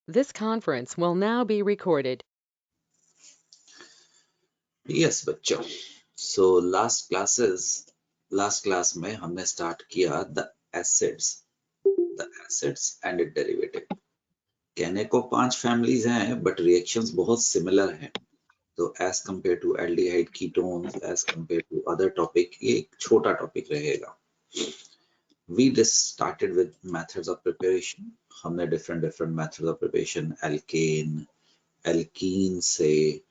This conference will now be recorded. Yes बच्चों, so last class में हमने start किया the acids and it derivative. कहने को 5 फैमिलीज हैं बट रिएक्शंस बहुत सिमिलर हैं। तो as compare to aldehyde ketones, as compare to other topic, ये एक छोटा टॉपिक रहेगा। We started with methods of preparation. हमने different methods of preparation, alkene से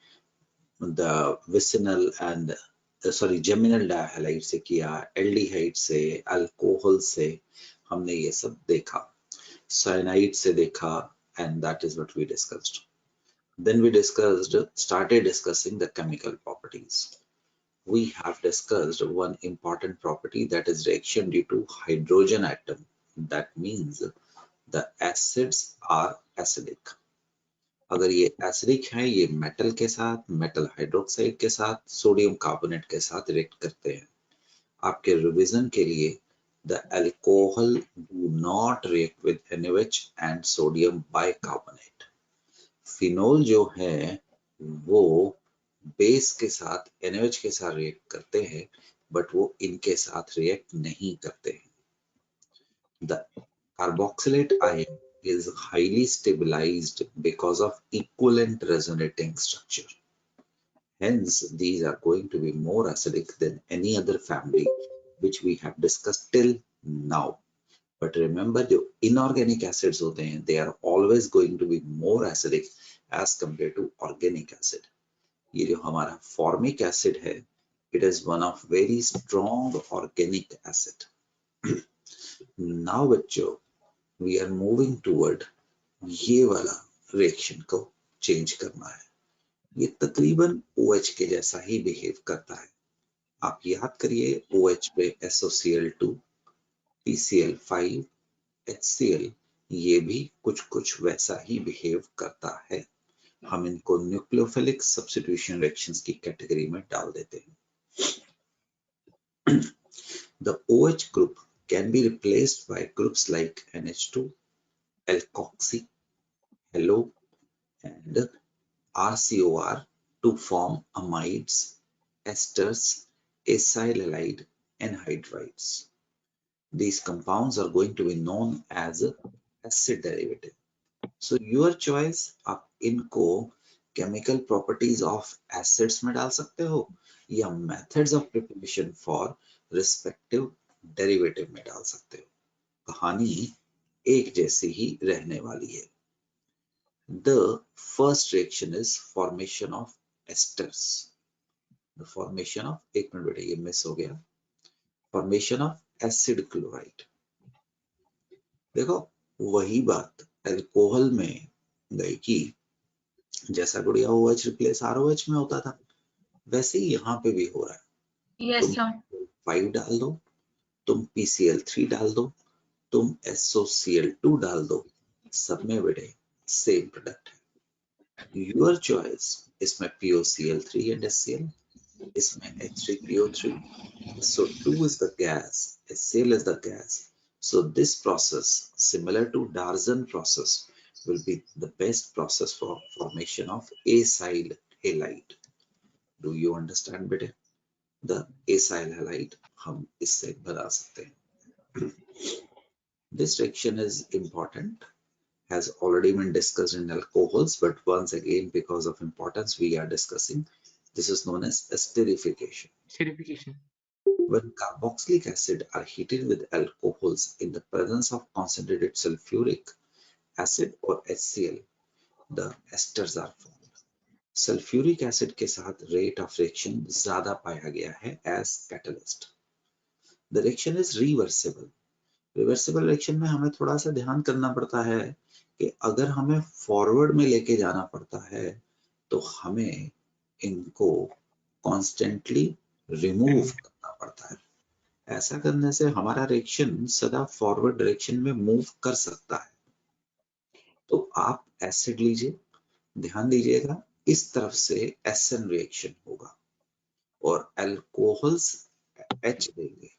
the vicinal and geminal dihalide से किया, एल्डिहाइड से, अल्कोहल से हमने ये सब देखा, साइनाइड से देखा, and that is what we discussed. Then we started discussing the chemical properties. We have discussed one important property, that is reaction due to hydrogen atom. That means the acids are acidic. अगर ये acidic है, ये metal के साथ, metal hydroxide के साथ, sodium carbonate के साथ रिएक्ट करते हैं। आपके रिवीजन के लिए, the alcohol do not react with NaOH and sodium bicarbonate. Phenol जो है वो बेस के साथ NaOH के साथ रिएक्ट करते हैं, बट वो इनके साथ रिएक्ट नहीं करते हैं। The carboxylate ion is highly stabilized because of equivalent resonating structure. Hence, these are going to be more acidic than any other family which we have discussed till now. But remember, the inorganic acids होते हैं, they are always going to be more acidic as compared to organic acid. ये जो हमारा formic acid है, it is one of very strong organic acid. Now बच्चों, we are moving toward ये वाला reaction को चेंज करना है। ये तकरीबन OH के जैसा ही बिहेव करता है। आप याद करिए, OH पे SOCl2, PCl5, HCl, ये भी कुछ वैसा ही बिहेव करता है। हम इनको न्यूक्लियोफिलिक सब्स्टिट्यूशन रिएक्शंस की कैटेगरी में डाल देते हैं। The OH group can be replaced by groups like NH2, alkoxy, halo, and RCOR to form amides, esters, acyl halide, anhydrides. These compounds are going to be known as acid derivative. So your choice, आप इनको chemical properties of acids में डाल सकते हो या methods of preparation for respective derivative में डाल सकते हो। कहानी एक जैसी ही रहने वाली है। The first reaction is formation of esters. The formation of, एक मिनट बेटा ये मिस हो गया, formation of acid chloride. देखो वही बात अल्कोहल में गई कि जैसा गुड़िया OH रिप्लेस ROH में होता था, वैसे ही यहाँ पे भी हो रहा है। यस तुम सर। 5 डाल दो, तुम PCl3 डाल दो, तुम SOCl2 डाल दो, सब में बेटे सेम प्रोडक्ट है। योर चॉइस, इसमें POCl3 एंड HCl, इसमें H3PO3. So 2 is the gas, HCl is the gas. So this process, similar to Darson process, will be the best process for formation of acyl halide. Do you understand बेटे? The acyl halide हम इससे बना सकते हैं। This reaction is important, has already been discussed in alcohols, but once again, because of importance, we are discussing. This is known as esterification. Certification. When carboxylic acid are heated with alcohols in the presence of concentrated sulfuric acid or HCl, the esters are formed. Sulphuric acid के साथ rate of reaction ज्यादा पाया गया है as catalyst. The reaction is reversible. Reversible reaction में हमें थोड़ा सा ध्यान करना पड़ता है कि अगर हमें फॉरवर्ड में लेके जाना पड़ता है तो हमें इनको कॉन्स्टेंटली रिमूव करना पड़ता है। ऐसा करने से हमारा रिएक्शन सदा फॉरवर्ड डायरेक्शन में मूव कर सकता है। तो आप एसिड लीजिए, ध्यान दीजिएगा, इस तरफ से SN रिएक्शन होगा और अल्कोहल्स H देंगे।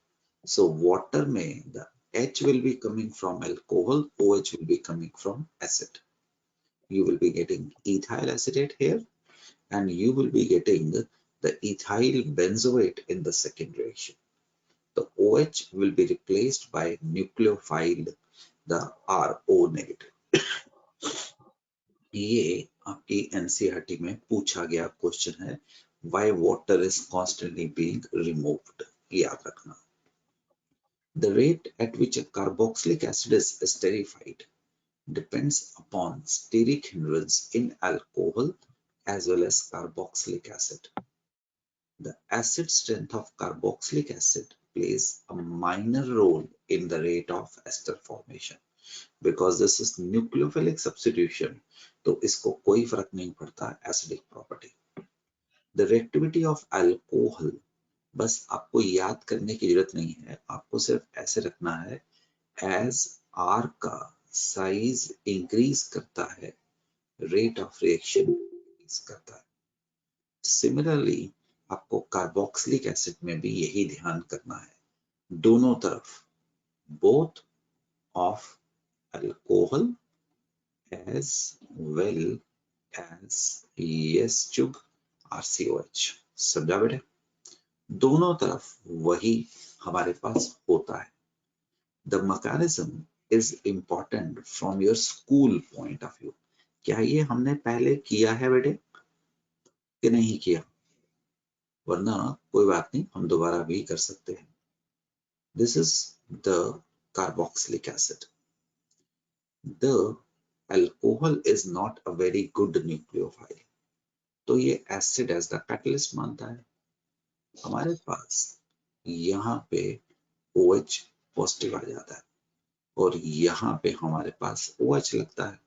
So water में the H will be coming from alcohol, OH will be coming from acid. You will be getting ethyl acetate here, and you will be getting the ethyl benzoate in the second reaction. The OH will be replaced by nucleophile, the RO negative. ये आपकी NCERT में पूछा गया question है, why water is constantly being removed. याद रखना. The rate at which a carboxylic acid is esterified depends upon steric hindrance in alcohol as well as carboxylic acid. The acid strength of carboxylic acid plays a minor role in the rate of ester formation. Because this is nucleophilic substitution, तो इसको कोई फर्क नहीं पड़ता acidic property. The reactivity of alcohol, बस आपको याद करने की जरूरत नहीं है, आपको सिर्फ ऐसे रखना है, एज आर का साइज इंक्रीज करता है, रेट ऑफ रिएक्शन इंक्रीज करता है. सिमिलरली आपको कार्बोक्सिलिक एसिड में भी यही ध्यान करना है, दोनों तरफ, both of alcohol as well as yes Chugh RCOH. समझा बेटे? दोनों तरफ वही हमारे पास होता है. The mechanism is important from your school point of view. क्या ये हमने पहले किया है बेटे कि नहीं किया? वरना कोई बात नहीं, हम दोबारा भी कर सकते हैं. This is the carboxylic acid. The alcohol is not a very good nucleophile. तो ये एसिड एज द कैटलिस्ट मानता है. हमारे पास यहाँ पे OH पॉजिटिव आ जाता है और यहाँ पे हमारे पास OH लगता है.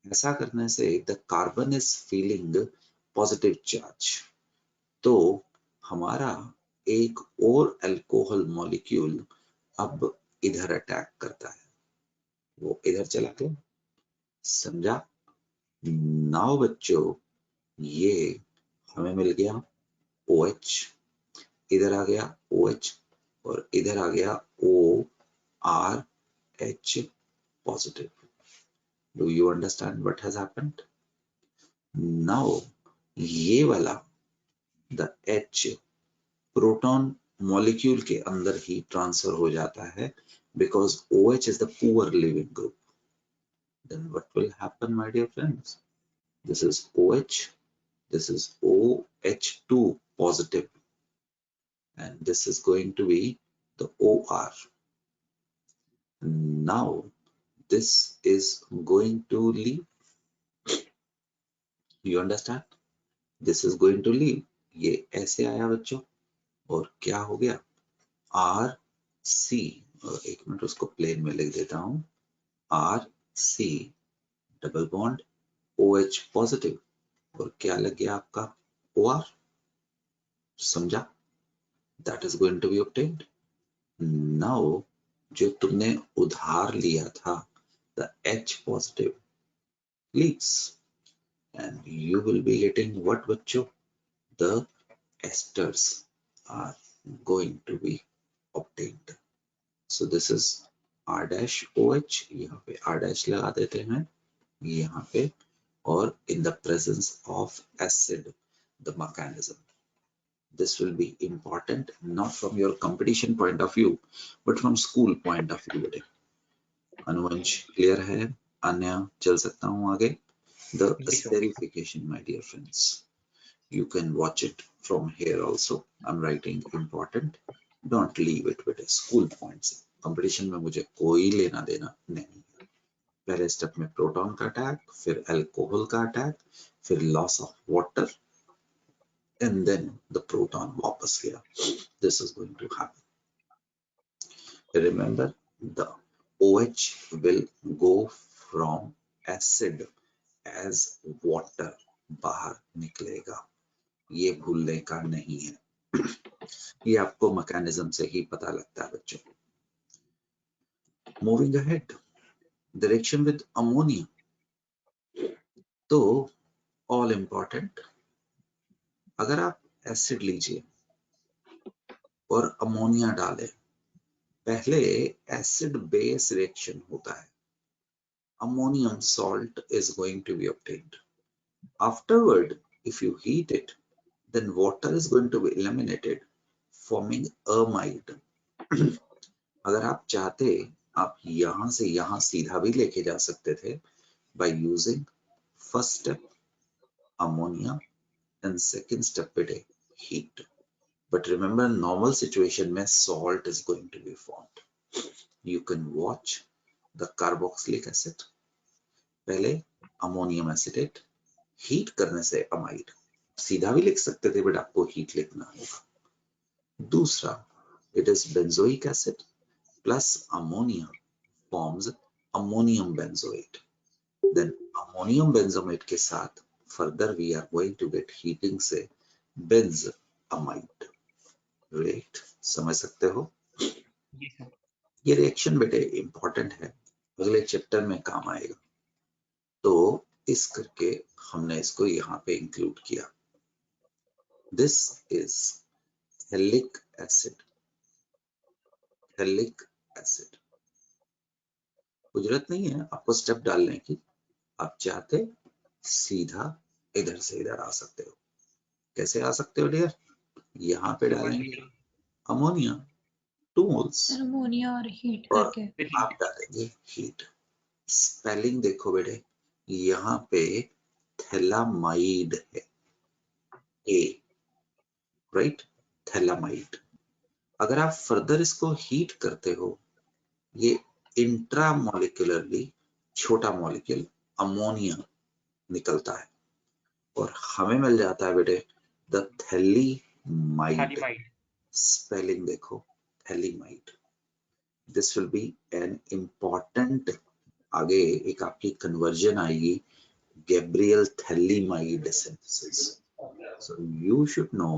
ऐसा करने से the carbon is feeling positive charge, तो हमारा एक और अल्कोहल मॉलिक्यूल अब इधर अटैक करता है, वो इधर चला गया. समझा? नाउ बच्चों, ये हमें मिल गया OH, इधर आ गया OH और इधर आ गया ORH positive. Do you understand what has happened? Now ये वाला the H प्रोटॉन मॉलिक्यूल के अंदर ही ट्रांसफर हो जाता है because OH is the poor living group. Then what will happen, my dear friends? This is OH, this is OH2 positive, and this is going to be the OR. Now this is going to leave. You understand? This is going to leave. ये ऐसे आया बच्चों और क्या हो गया? R C, एक minute उसको प्लेन में लिख देता हूं, R C double bond OH positive और क्या लग गया आपका OR. समझा? That is going to be obtained. Now जो तुमने उधार लिया था, the H positive leaves and you will be getting what बच्चों? The esters are going to be obtained. So this is R dash OH, यहाँ पे R dash लगा देते हैं यहाँ पे, और in the presence of acid, the mechanism. This will be important not from your competition point of view but from school point of view. Anuvansh clear है? अन्य चल सकता हूँ आगे? The esterification, my dear friends. You can watch it from here also. I'm writing important. Don't leave it with a school points. Competition में मुझे कोई लेना देना नहीं. पहले स्टेप में प्रोटॉन का अटैक, फिर अल्कोहल का अटैक, फिर loss of water, and then the proton वापस गया. This is going to happen. Remember, the OH will go from acid as water बाहर निकलेगा. ये भूलने का नहीं है. ये आपको मैकेनिज्म से ही पता लगता है बच्चों. Moving ahead, direction with ammonia. तो ऑल इंपॉर्टेंट, अगर आप एसिड लीजिए और अमोनिया डालें, पहले एसिड बेस रिएक्शन होता है. ammonium salt is going to be obtained. Afterward, if you heat it, then water is going to be eliminated, forming amide. अगर आप चाहते, आप यहां से यहां सीधा भी लेके जा सकते थे by using first step ammonia and second step पे heat. But remember, normal situation में salt is going to be formed. You can watch the carboxylic acid, पहले ammonium acetate, हीट करने से अमाइड. सीधा भी लिख सकते थे बट आपको हीट लिखना होगा. दूसरा, it is benzoic acid plus ammonia forms ammonium benzoate. Then ammonium benzomate के साथ further we are going to get heating से benzamide. Right? समझ सकते हो? ये रिएक्शन बेटे इंपॉर्टेंट है, अगले चैप्टर में काम आएगा. तो इस करके हमने इसको यहाँ पे इंक्लूड किया. This is phthalic acid. Phthalic acid जरूरत नहीं है आपको स्टेप डालने की, आप चाहते सीधा इधर से इधर आ सकते हो. कैसे आ सकते हो डियर? यहाँ पे डालेंगे अमोनिया 2 मोल्स, अमोनिया और हीट और करके आप डालेंगे हीट. स्पेलिंग देखो बेटे, यहाँ पे थैलामाइड है, ए, राइट, थैलामाइड. अगर आप फर्दर इसको हीट करते हो, ये इंट्रामोलिकुलरली छोटा मॉलिक्यूल अमोनिया निकलता है और हमें मिल जाता है बेटे द थैलीमाइड. स्पेलिंग देखो, phthalimide. This will be an important, आगे एक आपकी कन्वर्जन आएगी Gabriel phthalimide synthesis. So you should know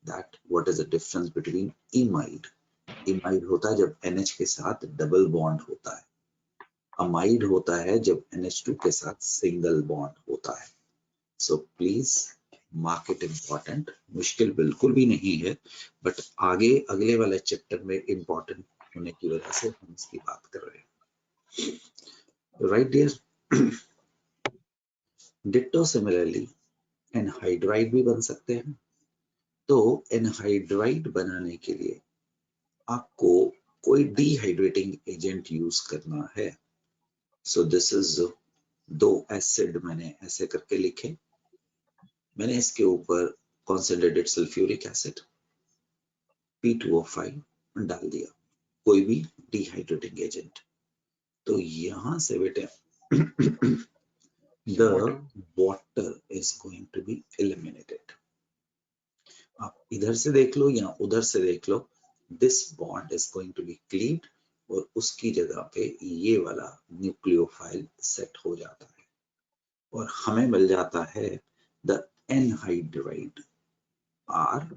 that what is the difference between imide. Imide होता है जब NH के साथ डबल बॉन्ड होता है, अमाइड होता है जब NH2 के साथ सिंगल बॉन्ड होता है. So please mark it important. मुश्किल बिल्कुल भी नहीं है, बट आगे अगले वाले चैप्टर में इम्पॉर्टेंट होने की वजह से हम इसकी बात कर रहे हैं. Right dear? Ditto similarly anhydride भी बन सकते हैं. तो एनहाइड्राइड बनाने के लिए आपको कोई डिहाइड्रेटिंग एजेंट यूज करना है. सो दिस इज 2 एसिड मैंने ऐसे करके लिखे. मैंने इसके ऊपर कॉन्सेंट्रेटेड सल्फ्यूरिक एसिड P2O5 डाल दिया, कोई भी डिहाइड्रेटिंग एजेंट. तो यहां से बेटे the water is going to be eliminated. आप इधर से देख लो या उधर से देख लो, this bond is going to be cleaved और उसकी जगह पे ये वाला न्यूक्लियोफाइल सेट हो जाता है और हमें मिल जाता है the anhydride RCOCOR.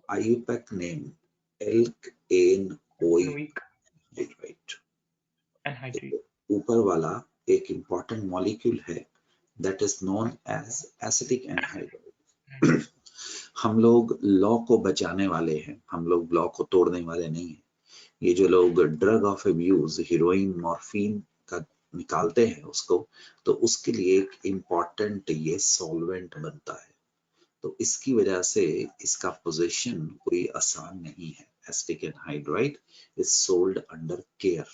IUPAC name alkanoic anhydride. ऊपर वाला एक इंपॉर्टेंट मॉलिक्यूल है that is known as acetic anhydride. हम लोग लॉ को बचाने वाले हैं, हम लोग लॉ को तोड़ने वाले नहीं हैं. ये जो लोग drug of abuse, heroine, morphine का निकालते हैं उसको, तो उसके लिए एक इम्पॉर्टेंट ये सॉल्वेंट बनता है. तो इसकी वजह से इसका पोजीशन कोई आसान नहीं है. Acetic anhydride is sold under care.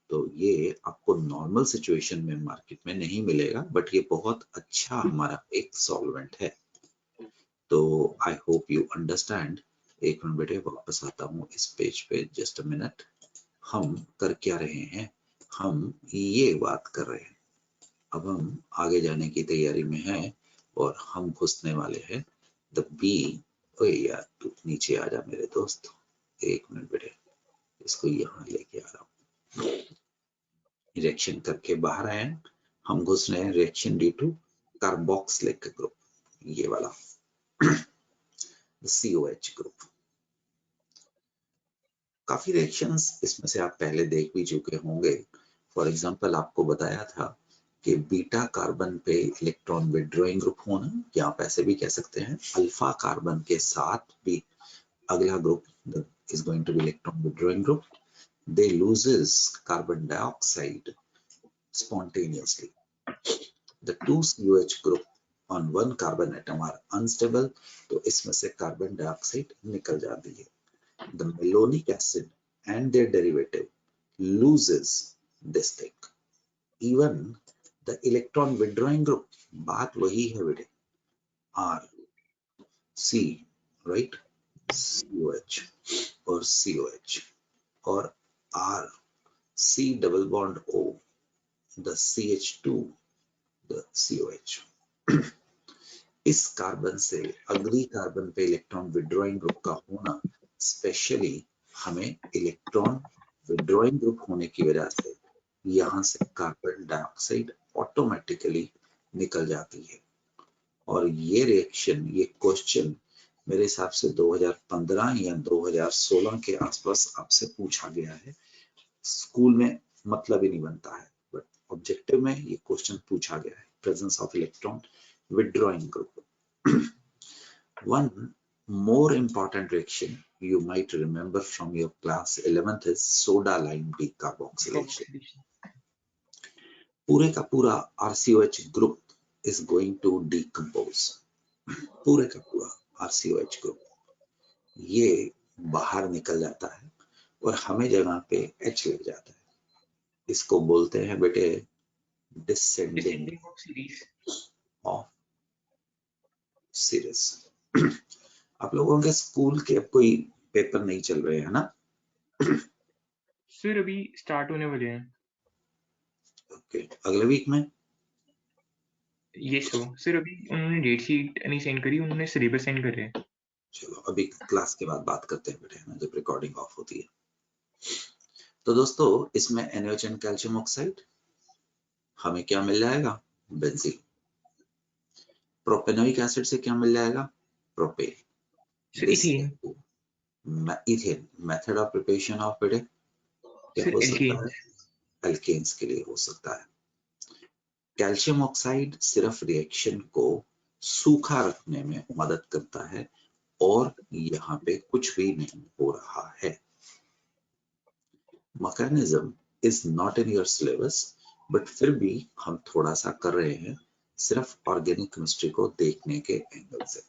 तो ये आपको नॉर्मल सिचुएशन में मार्केट में नहीं मिलेगा, बट ये बहुत अच्छा हमारा एक सॉल्वेंट है. तो आई होप यू अंडरस्टैंड. एक मिनट बेटे वापस आता हूँ इस पेज पे, जस्ट अ मिनट. हम कर क्या रहे हैं? हम ये बात कर रहे हैं. अब हम आगे जाने की तैयारी में हैं और हम घुसने वाले हैं द बी. ओए यार तू नीचे आ जा मेरे दोस्त, एक मिनट बेटे, इसको यहाँ लेके आ रहा हूँ. रिएक्शन करके बाहर आए, हम घुस रहे हैं reaction due to carboxylic group, ये वाला COH ग्रुप. काफी रिएक्शंस इसमें से आप पहले देख भी चुके होंगे. फॉर एग्जांपल आपको बताया था कि बीटा कार्बन पे इलेक्ट्रॉन विथड्रॉइंग ग्रुप होना, या आप ऐसे भी कह सकते हैं अल्फा कार्बन के साथ भी अगला group is going to be electron withdrawing group. They loses carbon dioxide spontaneously. The two COH group on one carbon atom are unstable, तो इसमें से carbon dioxide निकल जाती है. The malonic acid and their derivative loses this thing. Even the electron withdrawing group, बात वही है बेटे, R, C, right? COH or COH or R, C double bond O, the CH2, the COH. इस carbon से अगली carbon पे electron withdrawing group का होना स्पेशली हमें इलेक्ट्रॉन विड्रॉइंग ग्रुप होने की वजह से यहाँ से कार्बन डाइऑक्साइड ऑटोमेटिकली निकल जाती है. और ये रिएक्शन, ये क्वेश्चन मेरे हिसाब से 2015 या 2016 के आसपास आपसे पूछा गया है. स्कूल में मतलब ही नहीं बनता है, बट ऑब्जेक्टिव में ये क्वेश्चन पूछा गया है. Presence of electron withdrawing group. One more important reaction you might remember from your class 11th is soda lime decarboxylation. पूरे का पूरा RCOH group is going to decompose. पूरे का पूरा RCOH group ये बाहर निकल जाता है और हमें जगह पे H लग जाता है. इसको बोलते हैं बेटे descending of सीरीज. आप लोगों के स्कूल के अब कोई पेपर नहीं चल रहे हैं ना? सर अभी स्टार्ट होने वाले हैं. ओके, अगले वीक में? यस सर अभी उन्होंने डेट शीट नहीं सेंड करी, उन्होंने सिलेबस सेंड कर रहे हैं. चलो अभी क्लास के बाद बात करते हैं बेटे, ना जब रिकॉर्डिंग ऑफ होती है. तो दोस्तों इसमें NaOH कैल्शियम ऑक्साइड हमें क्या मिल जाएगा? बेंजीन. प्रोपेनोइक एसिड से क्या मिल जाएगा? Propane. Ethane. Method of preparation of बेटे क्या हो सकता है? एल्केन्स के लिए हो सकता है. कैल्शियम ऑक्साइड सिर्फ रिएक्शन को सूखा रखने में मदद करता है और यहाँ पे कुछ भी नहीं हो रहा है. Mechanism is not in your syllabus, but फिर भी हम थोड़ा सा कर रहे हैं सिर्फ ऑर्गेनिक केमिस्ट्री को देखने के एंगल से.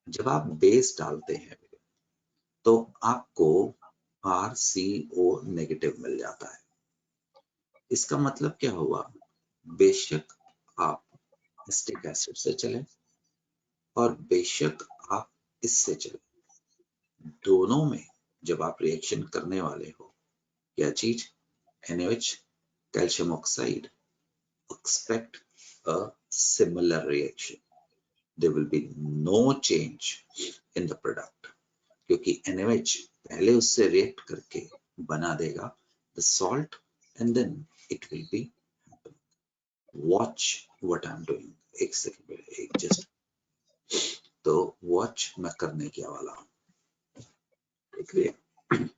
जब आप बेस डालते हैं तो आपको RCO नेगेटिव मिल जाता है. इसका मतलब क्या हुआ? बेशक आप एसिटिक एसिड से चले और बेशक आप इससे चले, दोनों में जब आप रिएक्शन करने वाले हो, क्या चीज? NaOH calcium oxide, expect a similar reaction. There will be no change in the product, क्योंकि NaOH पहले उससे रिएक्ट करके बना देगा the salt and then it will be happening. Watch what I'm doing. एक सेकंड, एक जस्ट. तो watch मैं करने क्या वाला हूं, देख रहे हैं.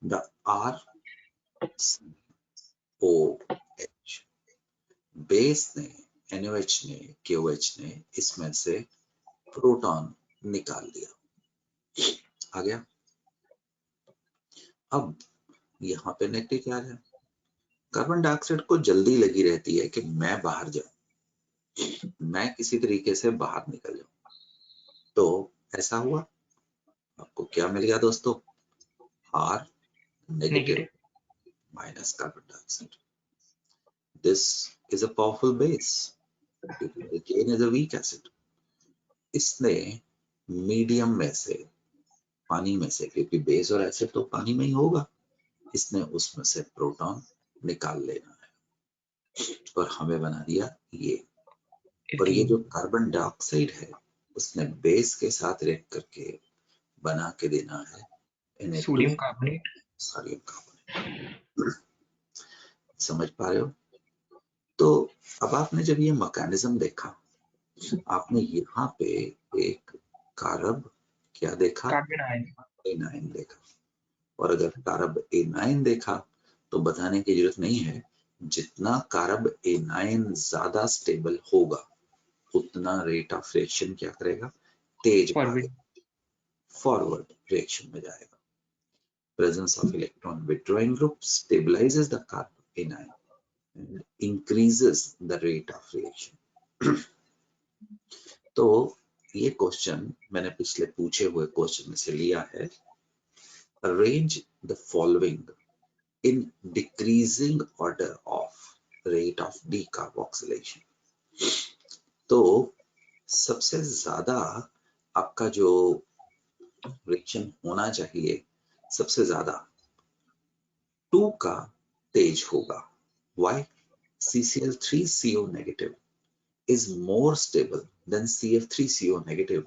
The RCOH बेस ने, NaOH ने, KOH ने इसमें से प्रोटॉन निकाल दिया. आ गया. अब यहाँ पे नेगेटिव चार्ज है. कार्बन डाइऑक्साइड को जल्दी लगी रहती है कि मैं बाहर जाऊं, मैं किसी तरीके से बाहर निकल जाऊं. तो ऐसा हुआ, आपको क्या मिल गया दोस्तों? R negative minus carbon dioxide. This is a powerful base. Alkane is a weak acid. इसने मीडियम में से, पानी में से, क्योंकि बेस और एसिड तो पानी में ही होगा, इसने उसमें से प्रोटॉन निकाल लेना है और हमें बना दिया ये. और ये जो कार्बन डाइऑक्साइड है उसने बेस के साथ रिएक्ट करके बना के देना है सोडियम कार्बोनेट. Sodium carbonate. समझ पा रहे हो? तो अब आपने जब ये मैकेनिज्म देखा, आपने यहाँ पे एक कारब क्या देखा? एनाइन देखा. और अगर कारब एनाइन देखा तो बताने की जरूरत नहीं है, जितना कारब एनाइन ज्यादा स्टेबल होगा उतना रेट ऑफ रिएक्शन क्या करेगा? तेज भागेगा. फॉरवर्ड रिएक्शन में जाएगा। Presence of electron withdrawing group stabilises the carbon ion and increases the rate of reaction. तो ये क्वेश्चन मैंने पिछले पूछे हुए क्वेश्चन में से लिया है। Arrange the following in decreasing order of rate of decarboxylation. तो सबसे ज्यादा आपका जो रिएक्शन होना चाहिए, सबसे ज्यादा 2 का तेज होगा। Why? CCl3CO negative is more stable than CF3CO negative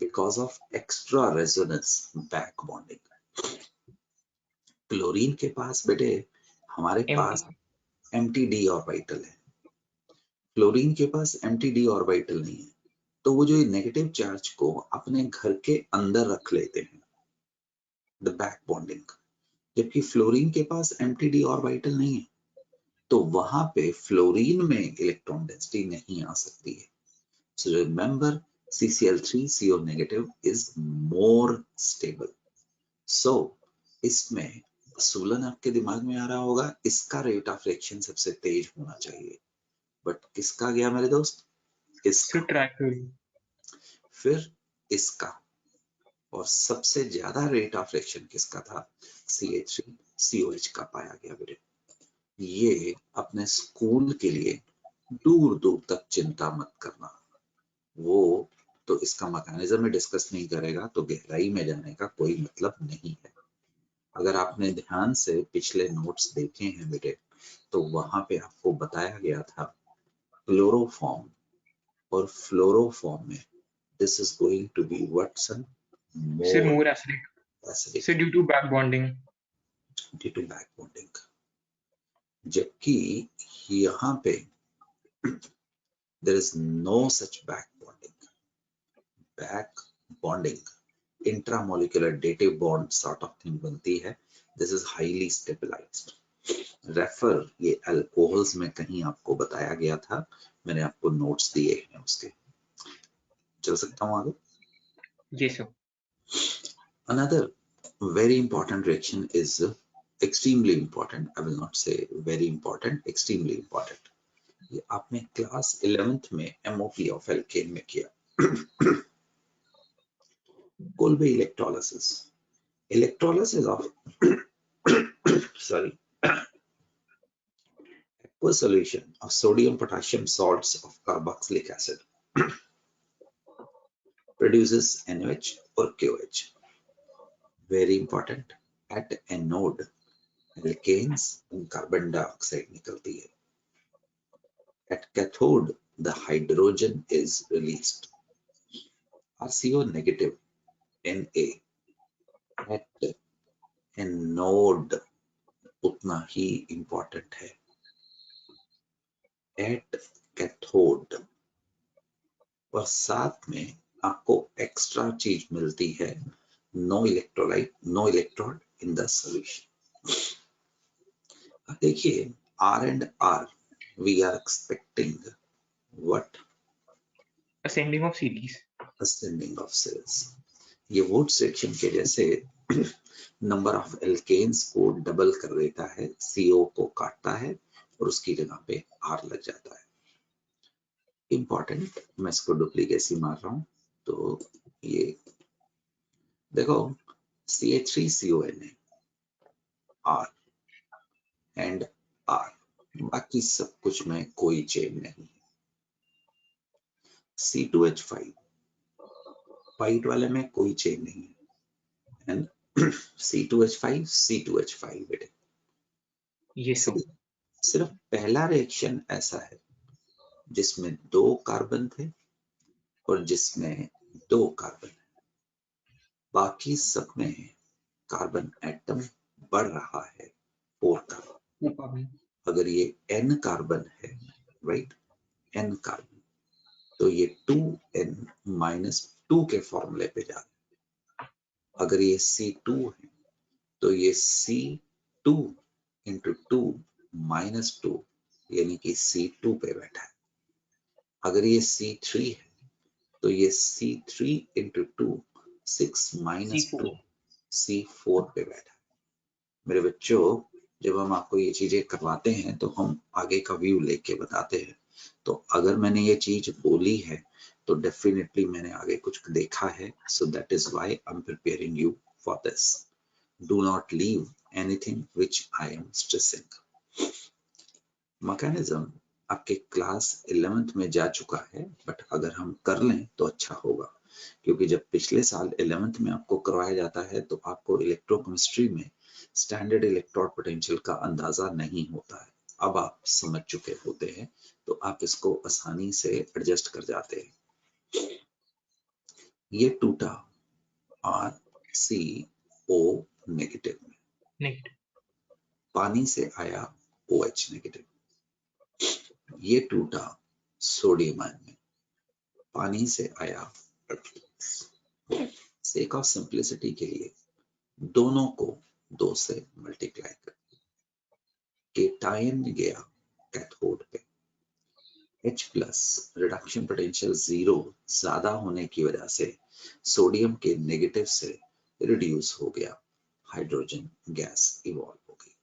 because of extra resonance back bonding. Chlorine के पास बेटे हमारे पास MTD ऑर्बिटल है, क्लोरीन के पास MTD ऑर्बिटल नहीं है, तो वो जो नेगेटिव चार्ज को अपने घर के अंदर रख लेते हैं, द बैक बॉन्डिंग। जबकि फ्लोरीन के पास MTD ऑर्बिटल नहीं है, तो वहां पे फ्लोरीन में इलेक्ट्रॉन डेंसिटी नहीं आ सकती है। So remember, CCl3CO negative is more stable. So इसमें सूलन आपके दिमाग में आ रहा होगा, इसका रेट ऑफ रिएक्शन सबसे तेज होना चाहिए, बट किसका गया मेरे दोस्त? इसका। फिर इसका, और सबसे ज्यादा रेट ऑफ रिएक्शन किसका था? CH3COH का पाया गया बेटे। ये अपने स्कूल के लिए दूर दूर तक चिंता मत करना, वो तो इसका मैकेनिज्म में डिस्कस नहीं करेगा तो गहराई में जाने का कोई मतलब नहीं है। अगर आपने ध्यान से पिछले नोट्स देखे हैं बेटे, तो वहां पे आपको बताया गया था क्लोरोफॉर्म और फ्लोरोफॉर्म में this is going to be what son? More acidic so due to back bonding. जबकि यहाँ पे there is no such back bonding, intramolecular dative bond sort of thing बनती है। This is highly stabilized. Refer, ये alcohols में कहीं आपको बताया गया था, मैंने आपको नोट्स दिए हैं उसके। चल सकता हूँ आगे? Yes, sir. Another very important reaction is extremely important. I will not say very important, extremely important. ये आपने क्लास 11th में MOP of alkane में किया। Kolbe electrolysis. Electrolysis of sorry, aqueous solution of sodium potassium salts of carboxylic acid produces NOH or KOH. Very important. At anode, alkanes and carbon dioxide निकलती है. At cathode, the hydrogen is released. RCO negative, Na. At anode, उतना ही important है. At cathode, और साथ में आपको extra चीज मिलती है, no electrolyte, no electrode in the solution. देखिए R and R, we are expecting what? Ascending of series. Ascending of series. ये वुड सेक्शन के जैसे नंबर ऑफ एल्केन्स को डबल कर देता है, CO को काटता है और उसकी जगह पे R लग जाता है। इंपॉर्टेंट, मैं इसको डुप्लीकेसी मार रहा हूं, तो ये देखो CH3CONA R एंड R, बाकी सब कुछ में कोई चेन नहीं। C2H5 व्हाइट वाले में कोई चेन नहीं है, एंड C2H5 बेटे। Yes, sir. सिर्फ पहला रिएक्शन ऐसा है जिसमें 2 कार्बन थे और जिसमें 2 कार्बन, बाकी सब में कार्बन एटम बढ़ रहा है, 4 कार्बन। अगर ये N कार्बन है, राइट, N कार्बन, तो ये 2N-2 के फॉर्मूले पे जाता है। अगर ये C2 है तो ये C2 into 2 minus 2 यानी कि C2 पे बैठा है। अगर ये C3 है तो ये C3 into 2 6 minus C4 2 C4 पे बैठा। मेरे बच्चों, जब हम आपको ये चीजें करवाते हैं तो हम आगे का व्यू लेके बताते हैं। तो अगर मैंने ये चीज बोली है तो डेफिनेटली मैंने आगे कुछ देखा है, so that is why I am preparing you for this. Do not leave anything which I am stressing. Mechanism आपके क्लास 11th में जा चुका है, बट अगर हम कर लें तो अच्छा होगा, क्योंकि जब पिछले साल 11th में आपको करवाया जाता है तो आपको इलेक्ट्रोकेमिस्ट्री में स्टैंडर्ड इलेक्ट्रोड पोटेंशियल का अंदाजा नहीं होता है। अब आप समझ चुके होते हैं तो आप इसको आसानी से एडजस्ट कर जाते हैं। ये टूटा RCO नेगेटिव में, नेगेटिव, पानी से आया OH नेगेटिव। ये टूटा सोडियम आयन में, पानी से आया। सेक ऑफ सिंप्लिसिटी के लिए दोनों को 2 से मल्टीप्लाई कर, केटायन गया कैथोड पे, H प्लस रिडक्शन पोटेंशियल 0 ज्यादा होने की वजह से सोडियम के नेगेटिव से रिड्यूस हो गया, हाइड्रोजन गैस इवॉल्व हो गई।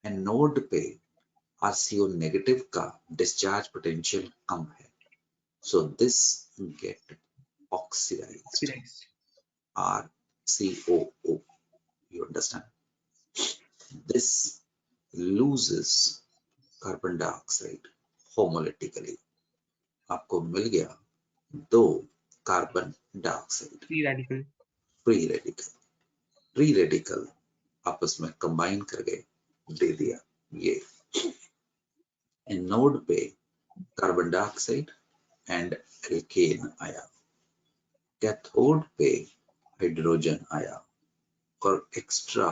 एनोड पे RCO नेगेटिव का डिस्चार्ज पोटेंशियल कम है, so this get oxidized, oxidized, RCOO, you understand? This loses carbon dioxide homolytically, आपको मिल गया 2 carbon dioxide free radical, free radical. Free radical आपस में कंबाइन कर गए, दे दिया ये। एनोड पे कार्बन डाइऑक्साइड एंड एल्केन आया, कैथोड पे हाइड्रोजन आया, और एक्स्ट्रा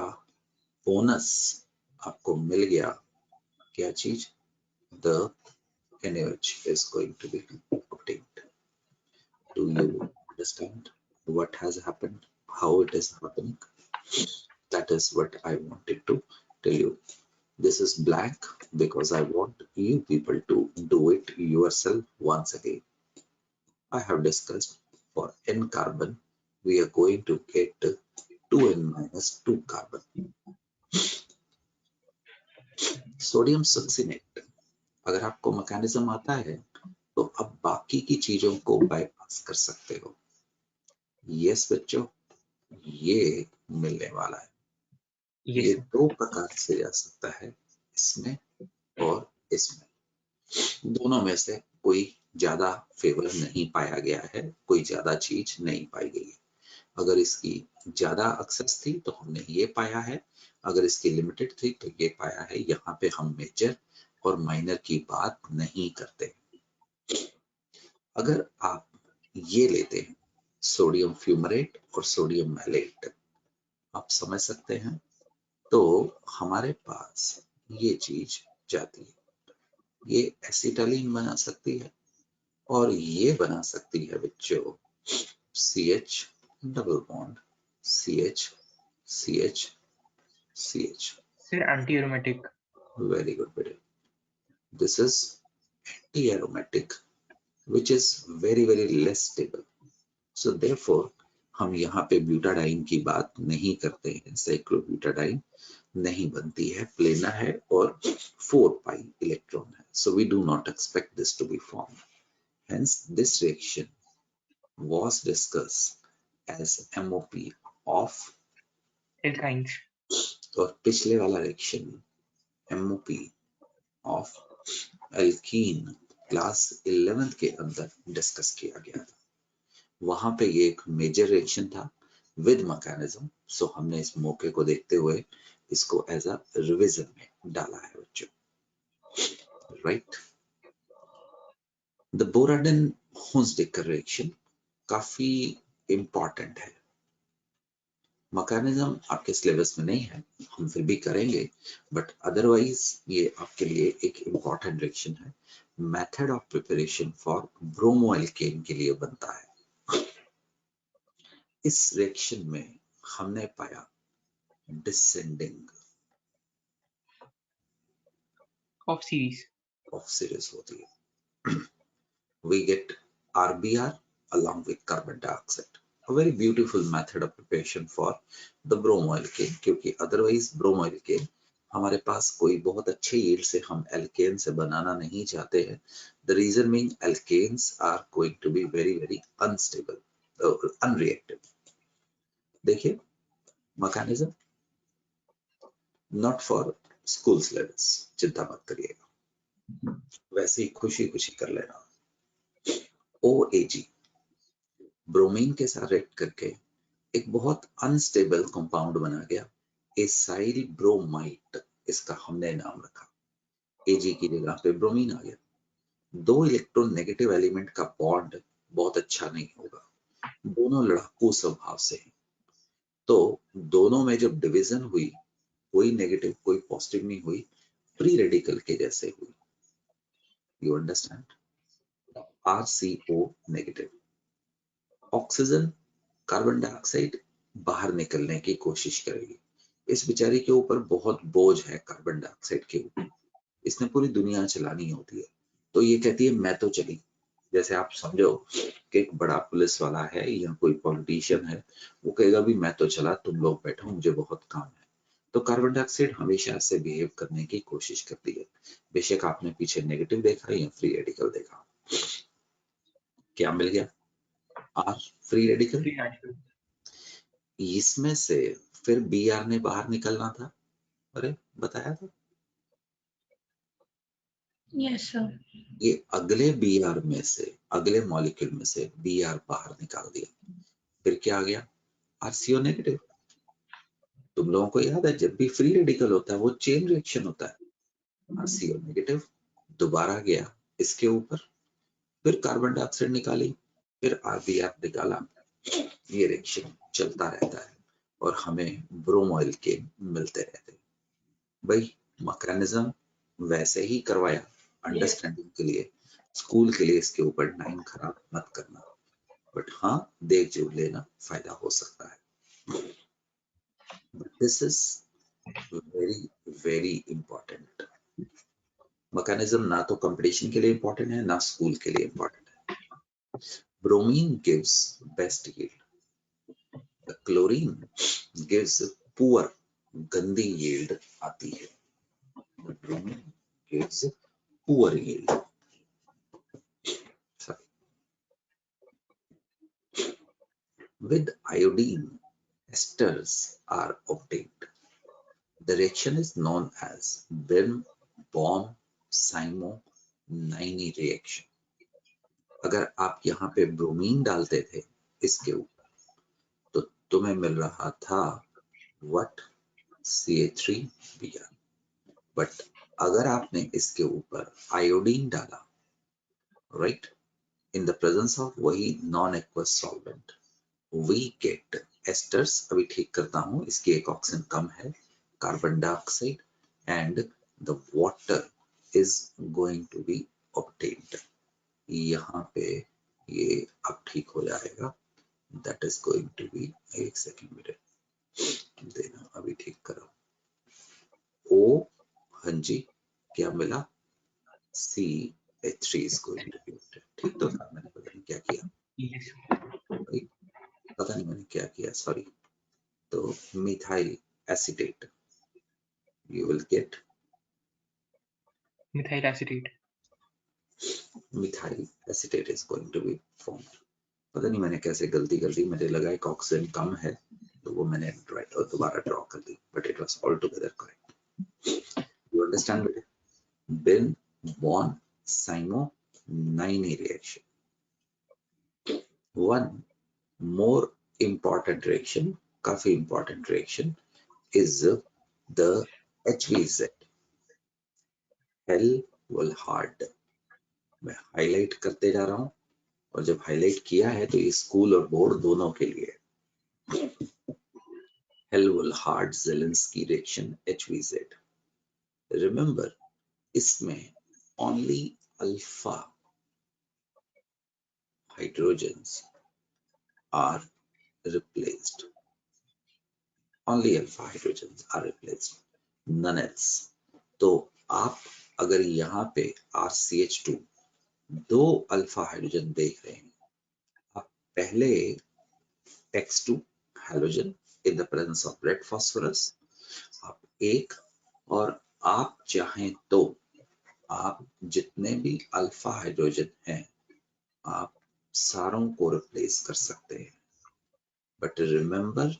बोनस आपको मिल गया क्या चीज, the NaOH is going to be obtained. Do you understand what has happened, how it is happening? That is what I wanted to tell you. This is blank because I want you people to do it yourself once again. I have discussed for n carbon we are going to get 2n minus 2 carbon. Sodium succinate, अगर आपको mechanism आता है तो अब बाकी की चीजों को बाईपास कर सकते हो। यस बच्चों, ये मिलने वाला है। यस ये सर, 2 प्रकार से जा सकता है, इसमें और इसमें। दोनों में से कोई ज्यादा फेवर नहीं पाया गया है, कोई ज्यादा चीज नहीं पाई गई है। अगर इसकी ज्यादा एक्सेस थी तो हमने ये पाया है, अगर इसकी लिमिटेड थी तो ये पाया है। यहाँ पे हम मेजर और माइनर की बात नहीं करते। अगर आप ये लेते हैं सोडियम फ्यूमरेट और सोडियम मैलेट, आप समझ सकते हैं, तो हमारे पास ये चीज जाती है, ये एसिटालीन बना सकती है और ये बना सकती है बच्चों CH double bond CH CH CH। Sir anti aromatic, very good बेटे, this is anti aromatic which is very less stable, so therefore हम यहाँ पे ब्यूटाडाइन की बात नहीं करते हैं। साइक्लोब्यूटाडाइन नहीं बनती है, प्लेनर है और 4 पाई इलेक्ट्रॉन है, so we do not expect this to be formed. Hence this reaction was discussed as MOP of, alkynes, और पिछले वाला reaction MOP of alkene class 11th के अंदर डिस्कस किया गया था। वहां पे ये एक मेजर रिएक्शन था विद मैकेनिज्म, सो हमने इस मौके को देखते हुए इसको एज अ रिवीजन में डाला है बच्चों, राइट। द बोराडन हुंसडेकर रिएक्शन काफी इंपॉर्टेंट है। मैकेनिज्म आपके सिलेबस में नहीं है, हम फिर भी करेंगे, बट अदरवाइज ये आपके लिए एक इंपॉर्टेंट रिएक्शन है। मेथड ऑफ प्रिपरेशन फॉर ब्रोमोएल्केन के लिए बनता है। इस रिएक्शन में हमने पाया डिसेंडिंग ऑफ सीरीज होती है। We get RBr along with carbon dioxide. a very beautiful method of preparation for the brome oil cane, क्योंकि otherwise brome oil cane हमारे पास कोई बहुत अच्छे yield से हम alkane से बनाना नहीं चाहते हैं. The reason being alkanes are going to be very very unstable, unreactive. देखिए mechanism not for schools levels, चिंता मत करिएगा, वैसे ही खुशी खुशी कर लेना. OAG ब्रोमीन के साथ रिएक्ट करके एक बहुत अनस्टेबल कंपाउंड बना गया, एसाइल ब्रोमाइट, इसका हमने नाम रखा. Ag की जगह पे ब्रोमीन आ गया. 2 इलेक्ट्रॉन नेगेटिव एलिमेंट का बॉन्ड बहुत अच्छा नहीं होगा, दोनों लड़ाकू स्वभाव से हैं, तो दोनों में जब डिवीजन हुई, कोई नेगेटिव कोई पॉजिटिव नहीं हुई, फ्री रेडिकल के जैसे हुई. You understand? RCO negative. Oxygen carbon dioxide बाहर निकलने की कोशिश करेगी. इस बेचारी के ऊपर बहुत बोझ है कार्बन डाइऑक्साइड के ऊपर, इसने पूरी दुनिया चलानी होती है, तो ये कहती है मैं तो चली. जैसे आप समझो कि एक बड़ा पुलिस वाला है या कोई पॉलिटिशियन है, वो कहेगा भी मैं तो चला, तुम लोग बैठो, मुझे बहुत काम है. तो कार्बन डाइऑक्साइड हमेशा ऐसे बिहेव करने की कोशिश करती है. बेशक आपने पीछे नेगेटिव देखा या फ्री रेडिकल देखा. क्या मिल गया? R free radical. Free radical. इसमें से फिर Br ने बाहर निकलना था. अरे बताया था. Yes sir. ये अगले Br में से, अगले मॉलिक्यूल में से Br बाहर निकाल दिया. फिर क्या आ गया? RCO negative. तुम लोगों को याद है जब भी फ्री रेडिकल होता है वो चेन रिएक्शन होता है. RCO नेगेटिव दोबारा गया इसके ऊपर, फिर कार्बन डाइऑक्साइड निकाली, फिर Br निकाला. ये रिएक्शन चलता रहता है और हमें ब्रोम ऑयल के मिलते रहते हैं. भाई मैकेनिज्म वैसे ही करवाया अंडरस्टैंडिंग के लिए, स्कूल के लिए इसके ऊपर 9 खराब मत करना, बट हाँ देख जो लेना, फायदा हो सकता है. This is very very important. Mechanism ना तो कंपटीशन के लिए इंपॉर्टेंट है, ना स्कूल के लिए इंपॉर्टेंट है. Bromine gives best yield, chlorine gives poor, गंदी यील्ड आती है. Bromine gives poor yield. With iodine, esters are obtained. The reaction is known as Birn-Baum-Simo-Nini reaction. अगर आप यहाँ पे ब्रोमीन डालते थे इसके ऊपर, तो तुम्हें मिल रहा था what? CH3Br. बट अगर आपने इसके ऊपर आयोडीन डाला, right, in the presence of वही non aqueous solvent, we get esters. अभी ठीक करता हूँ, इसकी एक ऑक्सीजन कम है, carbon dioxide, and the water is going to be obtained. यहाँ पे ये अब ठीक हो जाएगा. That is going to be, एक सेकेंड मेरे देना, अभी ठीक करो. O, हाँ जी, क्या मिला? CH3 is going to be obtained. ठीक तो था, मैंने पता नहीं क्या किया. Yes. पता नहीं मैंने क्या किया, सॉरी. तो methyl acetate, you will get Methyl acetate. methyl acetate is going to be formed. पता नहीं मैंने कैसे गलती कर दी, मुझे लगा एक ऑक्सीजन कम है तो वो मैंने दोबारा ड्रॉ कर दी, but it was all together correct. You understand बेटे? बिन बॉन साइमो 9 reaction. One more important reaction, काफी important reaction, is the HVZ, hell will hard. मैं हाईलाइट करते जा रहा हूं, और जब हाईलाइट किया है तो ये स्कूल और बोर्ड दोनों के लिए. Hell-Hard Zelinsky reaction HVZ. Remember, इसमें only alpha hydrogens are replaced. Only alpha hydrogens are replaced. None else. तो आप अगर यहाँ पे RCH2 2 अल्फा हाइड्रोजन देख रहे हैं, आप पहले X2 halogen in the presence of red phosphorus. आप एक, और आप चाहें तो आप जितने भी अल्फा हाइड्रोजन हैं आप सारों को रिप्लेस कर सकते हैं, but remember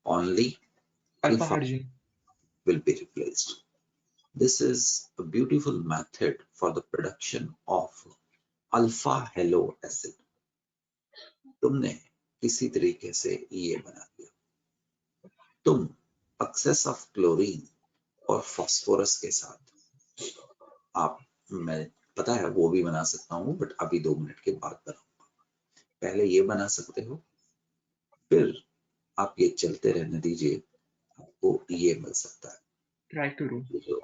only alpha alpha hydrogen will be replaced. This is a beautiful method for the production of alpha halo acid. तुमने किसी तरीके से ये बना दिया, तुम एक्सेस ऑफ क्लोरीन और फास्फोरस के साथ आप, मैं पता है वो भी बना सकता हूँ बट अभी 2 मिनट के बाद बनाऊंगा, पहले ये बना सकते हो, फिर आप ये चलते रहने दीजिए, आपको ये मिल सकता है। ट्राई करो। जो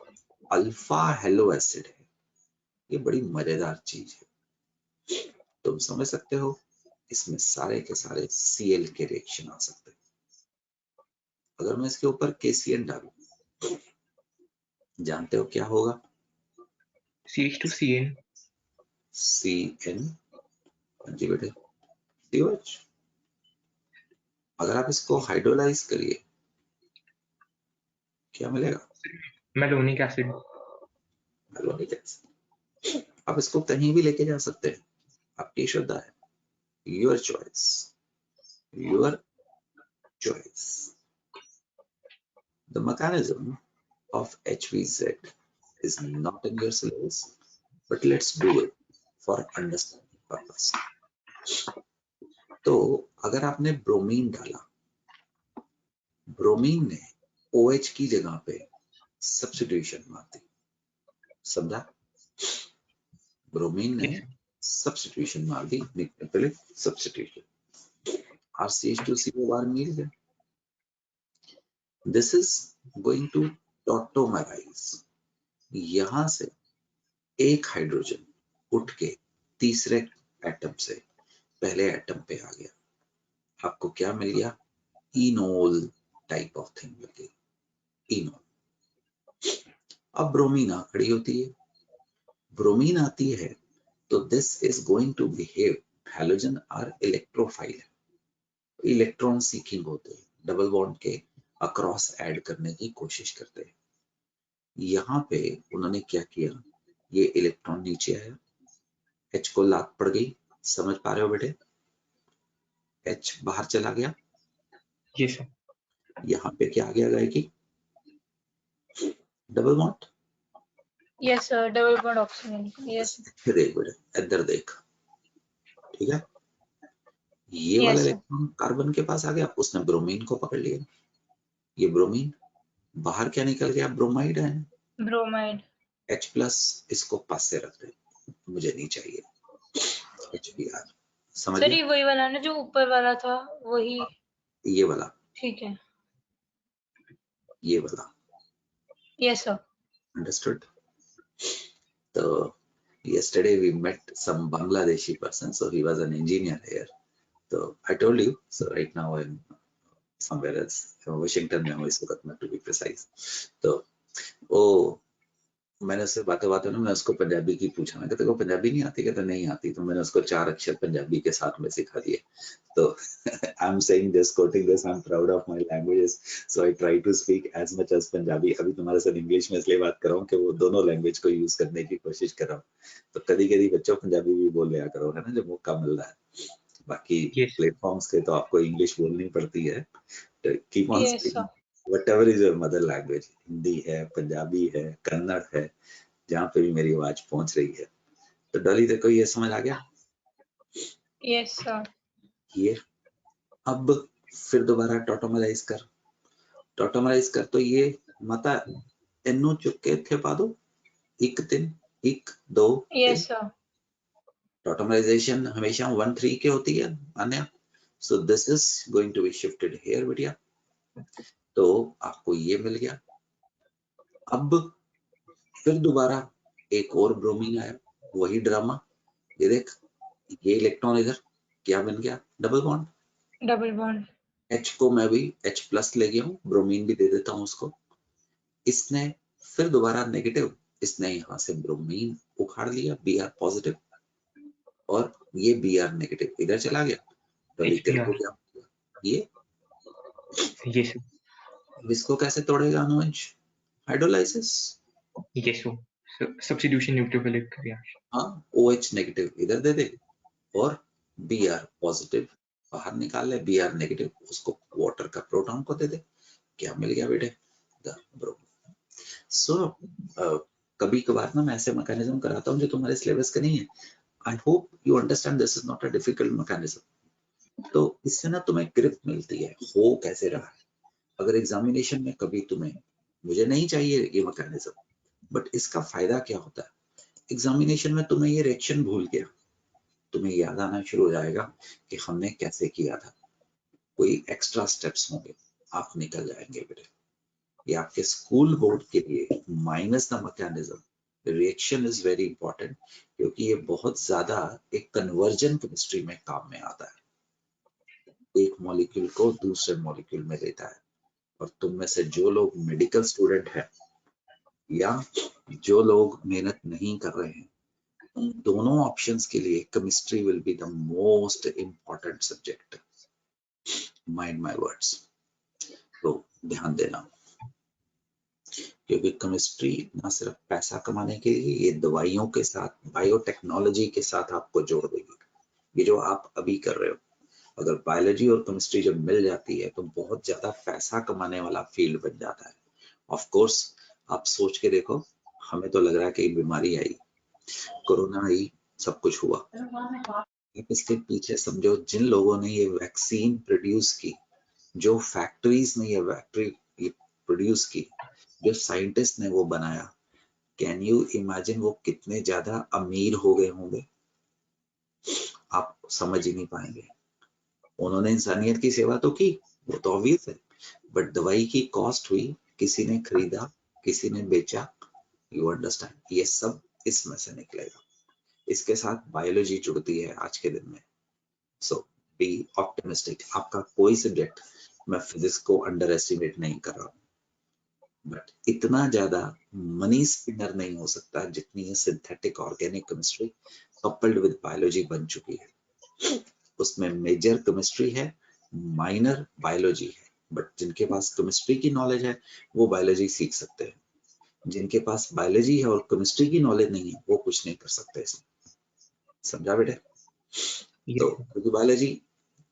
अल्फा हेलो एसिड है ये बड़ी मजेदार चीज है, तुम समझ सकते हो इसमें सारे के सारे Cl के रिएक्शन आ सकते हैं। अगर मैं इसके ऊपर KCN डालूं, जानते हो क्या होगा? CH2CN CN, जी बेटे, COH। अगर आप इसको हाइड्रोलाइज करिए क्या मिलेगा? Malonic acid. Malonic acid. आप इसको कहीं भी लेके जा सकते हैं, आपकी श्रद्धा है, your choice, your choice. The mechanism of HVZ is not in your syllabus, but let's do it for understanding purpose. तो अगर आपने ब्रोमीन डाला, ब्रोमीन ने OH की जगह पे सब्स्टिट्यूशन मार दी, समझा? ब्रोमीन ने सब्स्टिट्यूशन मार दी, न्यूक्लियोफिलिक सब्स्टिट्यूशन, RCH2CO मिल गया। This is going to tautomerize, यहां से एक हाइड्रोजन उठ के तीसरे एटम से पहले एटम पे आ गया, आपको क्या मिल गया? इनोल टाइप ऑफ थिंग मिल गई, इनोल। अब ब्रोमीन आ खड़ी होती है, ब्रोमीन आती है तो this is going to behave, halogen are electrophile, electron seeking होते हैं, डबल बॉन्ड के अक्रॉस ऐड करने की कोशिश करते हैं। यहाँ पे उन्होंने क्या किया, ये इलेक्ट्रॉन नीचे आया, H को लात पड़ गई, समझ पा रहे हो बेटे? H बाहर चला गया, यस सर। यहाँ पे क्या आ गया गायकी? Double bond. Yes sir, double bond oxygen. Yes देख बेटे, इधर देख, ठीक है, ये वाला यस सर। इलेक्ट्रॉन कार्बन के पास आ गया, उसने ब्रोमीन को पकड़ लिया, ये ब्रोमीन बाहर क्या निकल गया? ब्रोमाइड है, ब्रोमाइड। H+ इसको पास से रख दे, मुझे नहीं चाहिए, HBr। समझ सर गया? ये वही वाला ना जो ऊपर वाला था, वही। ये वाला, ठीक है। ये वाला, yes sir. understood? So yesterday we met some Bangladeshi person, so he was an engineer here. So I told you, so right now I'm somewhere else, Washington में हूँ इस वक्त में, to be precise. तो वो मैंने उससे बातें बातें ना, मैं उसको पंजाबी की पूछा, मैं कहते को पंजाबी नहीं आती? कहते नहीं आती, तो मैंने उसको 4 अक्षर पंजाबी के साथ में सिखा दिए। तो I'm saying this, quoting this, I'm proud of my languages, so I try to speak as much as Punjabi. अभी तुम्हारे साथ इंग्लिश में इसलिए बात कर रहा हूँ कि वो दोनों लैंग्वेज को यूज करने की कोशिश कर रहा हूँ, तो कभी कभी बच्चों पंजाबी भी बोल लिया करो, है ना, जब मौका मिल रहा है। बाकी प्लेटफॉर्म्स के तो आपको इंग्लिश बोलनी पड़ती है, keep on speaking whatever is your mother language, Hindi है, पंजाबी है, कन्नड़ है, जहाँ पे भी मेरी आवाज पहुंच रही है। तो डॉली देखो ये समझ आ गया? Yes sir. ये अब फिर दोबारा टॉटोमराइज कर, टॉटोमराइज कर, तो ये माता इन्नू चुक के थे पा दो, 1 3 1 2 3। टॉटोमराइजेशन हमेशा 1 3 के होती है अन्य, so this is going to be shifted here बेटिया, तो आपको ये मिल गया। अब फिर दोबारा एक और ब्रोमीन आया, वही ड्रामा, ये देख, ये इलेक्ट्रॉन इधर क्या बन गया? Double bond. Double bond. H को मैं भी H+ ले गया हूँ, ब्रोमीन भी दे देता हूँ उसको। इसने फिर दोबारा नेगेटिव, इसने यहाँ से ब्रोमीन उखाड़ लिया, Br पॉजिटिव, और ये Br नेगेटिव इधर चला गया। तो तेरे को क्या? ये Yes, sir. इसको कैसे तोड़ेगा Anuj? Hydrolysis. Yes, sir. Substitution nucleophilic reaction. हाँ, OH नेगेटिव इधर दे दे और Br पॉजिटिव बाहर निकाल ले, Br नेगेटिव उसको वाटर का प्रोटॉन को दे दे, क्या मिल गया बेटे? The bro. सो कभी कभार ना मैं ऐसे मैकेनिज्म कराता हूँ जो तुम्हारे सिलेबस का नहीं है। I hope you understand this is not a difficult mechanism. तो इससे ना तुम्हें ग्रिप मिलती है हो कैसे रहा है। अगर एग्जामिनेशन में कभी तुम्हें, मुझे नहीं चाहिए ये मैकेनिज्म, बट इसका फायदा क्या होता है, एग्जामिनेशन में तुम्हें ये रिएक्शन भूल गया, तुम्हें याद आना शुरू हो जाएगा कि हमने कैसे किया था, कोई एक्स्ट्रा स्टेप्स होंगे, आप निकल जाएंगे बेटे। ये आपके स्कूल बोर्ड के लिए minus the mechanism reaction is very important, क्योंकि ये बहुत ज्यादा एक कन्वर्जन केमिस्ट्री में काम में आता है, एक मॉलिक्यूल को दूसरे मॉलिक्यूल में लेता है। और तुम में से जो लोग मेडिकल स्टूडेंट हैं या जो लोग मेहनत नहीं कर रहे हैं, उन दोनों ऑप्शंस के लिए chemistry will be the most important subject, mind my words. तो ध्यान देना, क्योंकि केमिस्ट्री ना सिर्फ पैसा कमाने के लिए, ये दवाइयों के साथ, बायोटेक्नोलॉजी के साथ आपको जोड़ देगी। ये जो आप अभी कर रहे हो, अगर बायोलॉजी और केमिस्ट्री जब मिल जाती है तो बहुत ज्यादा पैसा कमाने वाला फील्ड बन जाता है। ऑफ कोर्स आप सोच के देखो, हमें तो लग रहा है कि बीमारी आई, कोरोना आई, सब कुछ हुआ, इसके पीछे समझो जिन लोगों ने ये वैक्सीन प्रोड्यूस की, जो फैक्ट्रीज ने ये प्रोड्यूस की, जो साइंटिस्ट ने वो बनाया, कैन यू इमेजिन वो कितने ज्यादा अमीर हो गए होंगे? आप समझ ही नहीं पाएंगे। उन्होंने इंसानियत की सेवा तो की, वो तो ऑब्वियस है, बट दवाई की कॉस्ट हुई, किसी ने खरीदा, किसी ने बेचा, यू अंडरस्टैंड, ये सब इसमें से निकलेगा। इसके साथ बायोलॉजी जुड़ती है आज के दिन में। सो बी ऑप्टिमिस्टिक। आपका कोई सब्जेक्ट, मैं फिजिक्स को अंडर एस्टिमेट नहीं कर रहा हूँ, बट इतना ज्यादा मनी स्पिनर नहीं हो सकता जितनी ये synthetic organic chemistry coupled with biology बन चुकी है। उसमें मेजर केमिस्ट्री है, माइनर बायोलॉजी है, बट जिनके पास केमिस्ट्री की नॉलेज है वो बायोलॉजी सीख सकते हैं, जिनके पास बायोलॉजी है और केमिस्ट्री की नॉलेज नहीं है वो कुछ नहीं कर सकते इसमें। समझा बेटे? तो क्योंकि बायोलॉजी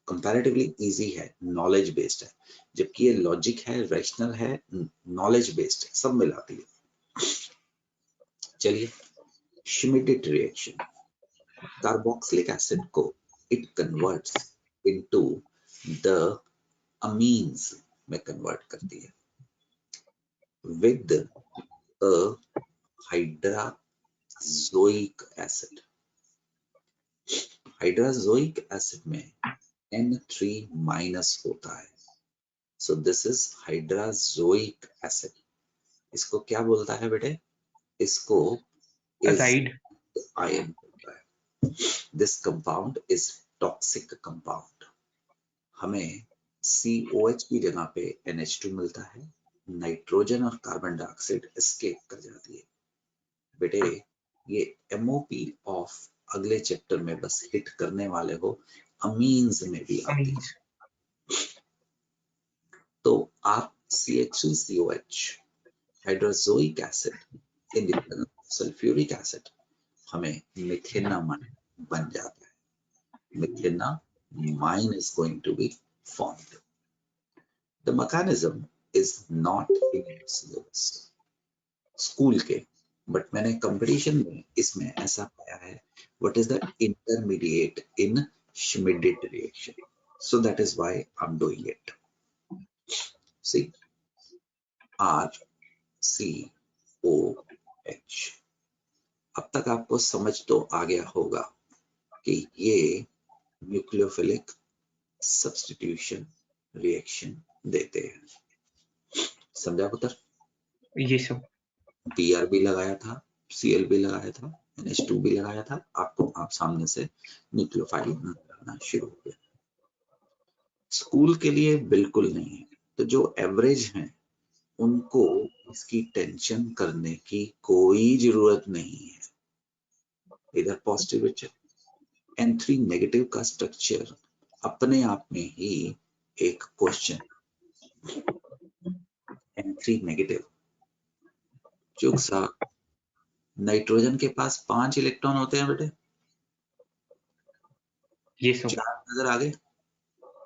कंपैरेटिवली इजी है, नॉलेज बेस्ड है, जबकि ये लॉजिक है, रैशनल है, नॉलेज बेस्ड है, सब मिलाती है। चलिए, श्मिडिट रिएक्शन, कार्बोक्सिलिक एसिड को it converts into the amines में कन्वर्ट करती है with a hydrazoic acid. Hydrazoic acid में N3 माइनस होता है, सो दिस इज हाइड्राजोइक एसिड। इसको क्या बोलता है बेटे? इसको Aside. आयन बोलता है। This compound is toxic compound. हमें COH की जगह पे NH2 मिलता है, नाइट्रोजन और कार्बन डाइऑक्साइड एस्केप कर जाती है। बेटे ये MOP ऑफ अगले चैप्टर में बस हिट करने वाले हो, अमीन्स में भी आती है। तो आप CH3COH hydrazoic acid in sulphuric acid हमें मिथेनामाइन बन जाता है। Methenamine is going to be formed. The mechanism is not in your syllabus school के, बट मैंने कंपटीशन में इसमें ऐसा पाया है, what is the intermediate in Schmidt reaction, so that is why I'm doing it. See, RCOH, अब तक आपको समझ तो आ गया होगा कि ये न्यूक्लियोफिलिक सब्स्टिट्यूशन रिएक्शन देते हैं। समझा पुत्र? ये सब Br भी लगाया था, Cl भी लगाया था, NH2 भी लगाया था, आपको आप सामने से न्यूक्लियोफाइल लगाना शुरू हो गया। स्कूल के लिए बिल्कुल नहीं है, तो जो एवरेज हैं उनको इसकी टेंशन करने की कोई जरूरत नहीं है। इधर पॉजिटिव N3 नेगेटिव का स्ट्रक्चर अपने आप में ही एक क्वेश्चन, N3 नेगेटिव। चुक साहब, नाइट्रोजन के पास 5 इलेक्ट्रॉन होते हैं बेटे। ये सो 4 नजर आ गए,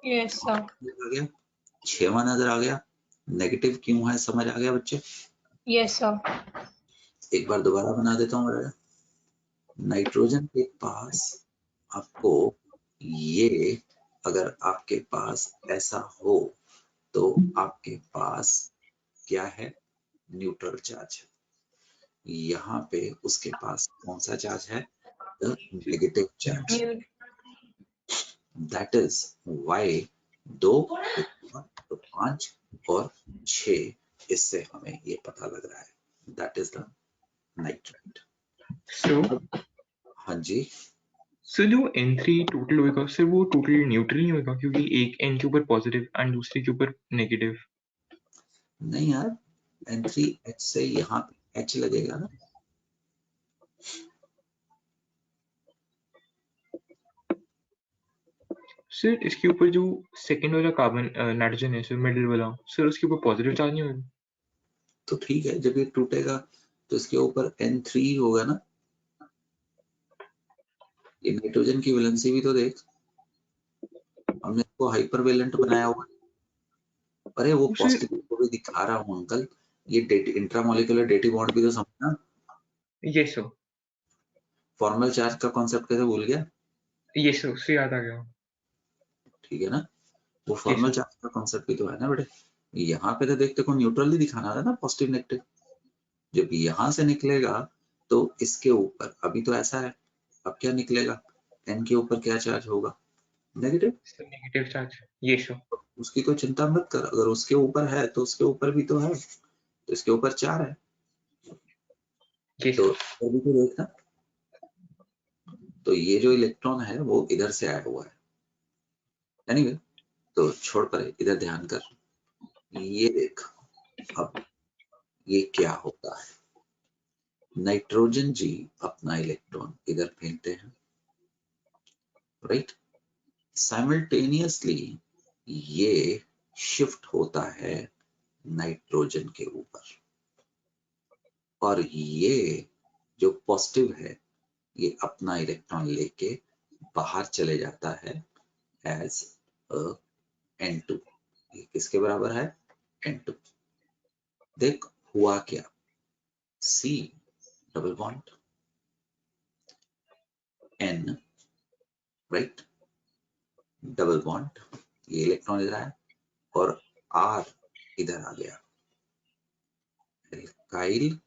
Yes, sir. नजर आ गया, 6वां नजर आ गया। नेगेटिव क्यों है समझ आ गया बच्चे? Yes, sir. एक बार दोबारा बना देता हूँ बेटा। नाइट्रोजन के पास आपको ये, अगर आपके पास ऐसा हो तो आपके पास क्या है? Neutral charge. यहाँ पे उसके पास कौन सा चार्ज है? The negative charge. New. That is Y 2 तो 5 और 6, इससे हमें ये पता लग रहा है दैट इज द नाइट्राइट। सो हाँ जी, सो जो N3 टोटल होगा सर, वो टोटल न्यूट्रल नहीं होगा क्योंकि एक N के ऊपर पॉजिटिव एंड दूसरे के ऊपर नेगेटिव। नहीं यार, N3H से यहाँ पे H लगेगा ना। सर इसके ऊपर जो सेकंड वाला कार्बन नाइट्रोजन है सर, मिडिल वाला सर, उसके ऊपर पॉजिटिव चार्ज नहीं होगा? तो ठीक है, जब ये टूटेगा तो इसके ऊपर N3 होगा ना। ये नाइट्रोजन की वैलेंसी भी तो देख, हमने इसको हाइपर वैलेंट बनाया हुआ है। अरे वो सर पॉजिटिव को भी दिखा रहा हूँ अंकल, ये इंट्रामोलिकुलर डेटिव बॉन्ड भी तो समझना। ये सो फॉर्मल चार्ज का कॉन्सेप्ट कैसे भूल गया? ये सो उससे याद आ गया। ठीक है ना, वो ये फॉर्मल सो चार्ज का कॉन्सेप्ट भी तो है ना बेटे। यहाँ पे तो देखते को न्यूट्रल ही दिखाना है ना, पॉजिटिव नेगेटिव। जब यहाँ से निकलेगा तो इसके ऊपर, अभी तो ऐसा है, अब क्या निकलेगा? N के ऊपर क्या चार्ज होगा? नेगेटिव। Negative charge. ये सो उसकी कोई चिंता मत कर, अगर उसके ऊपर है तो उसके ऊपर भी तो है, तो इसके ऊपर 4 है, ये तो सो इधर भी तो देखना। तो ये जो इलेक्ट्रॉन है वो इधर से आया हुआ है। एनीवे, तो छोड़ परे, इधर ध्यान कर। ये देख, अब ये क्या होता है? नाइट्रोजन जी अपना इलेक्ट्रॉन इधर फेंकते हैं, राइट। साइमल्टेनियसली ये शिफ्ट होता है नाइट्रोजन के ऊपर, और ये जो पॉजिटिव है ये अपना इलेक्ट्रॉन लेके बाहर चले जाता है एज N2। ये किसके बराबर है? N2। देख हुआ क्या, C double bond N, right, double bond, ये इलेक्ट्रॉन इधर आया और R इधर आ गया। एल्काइल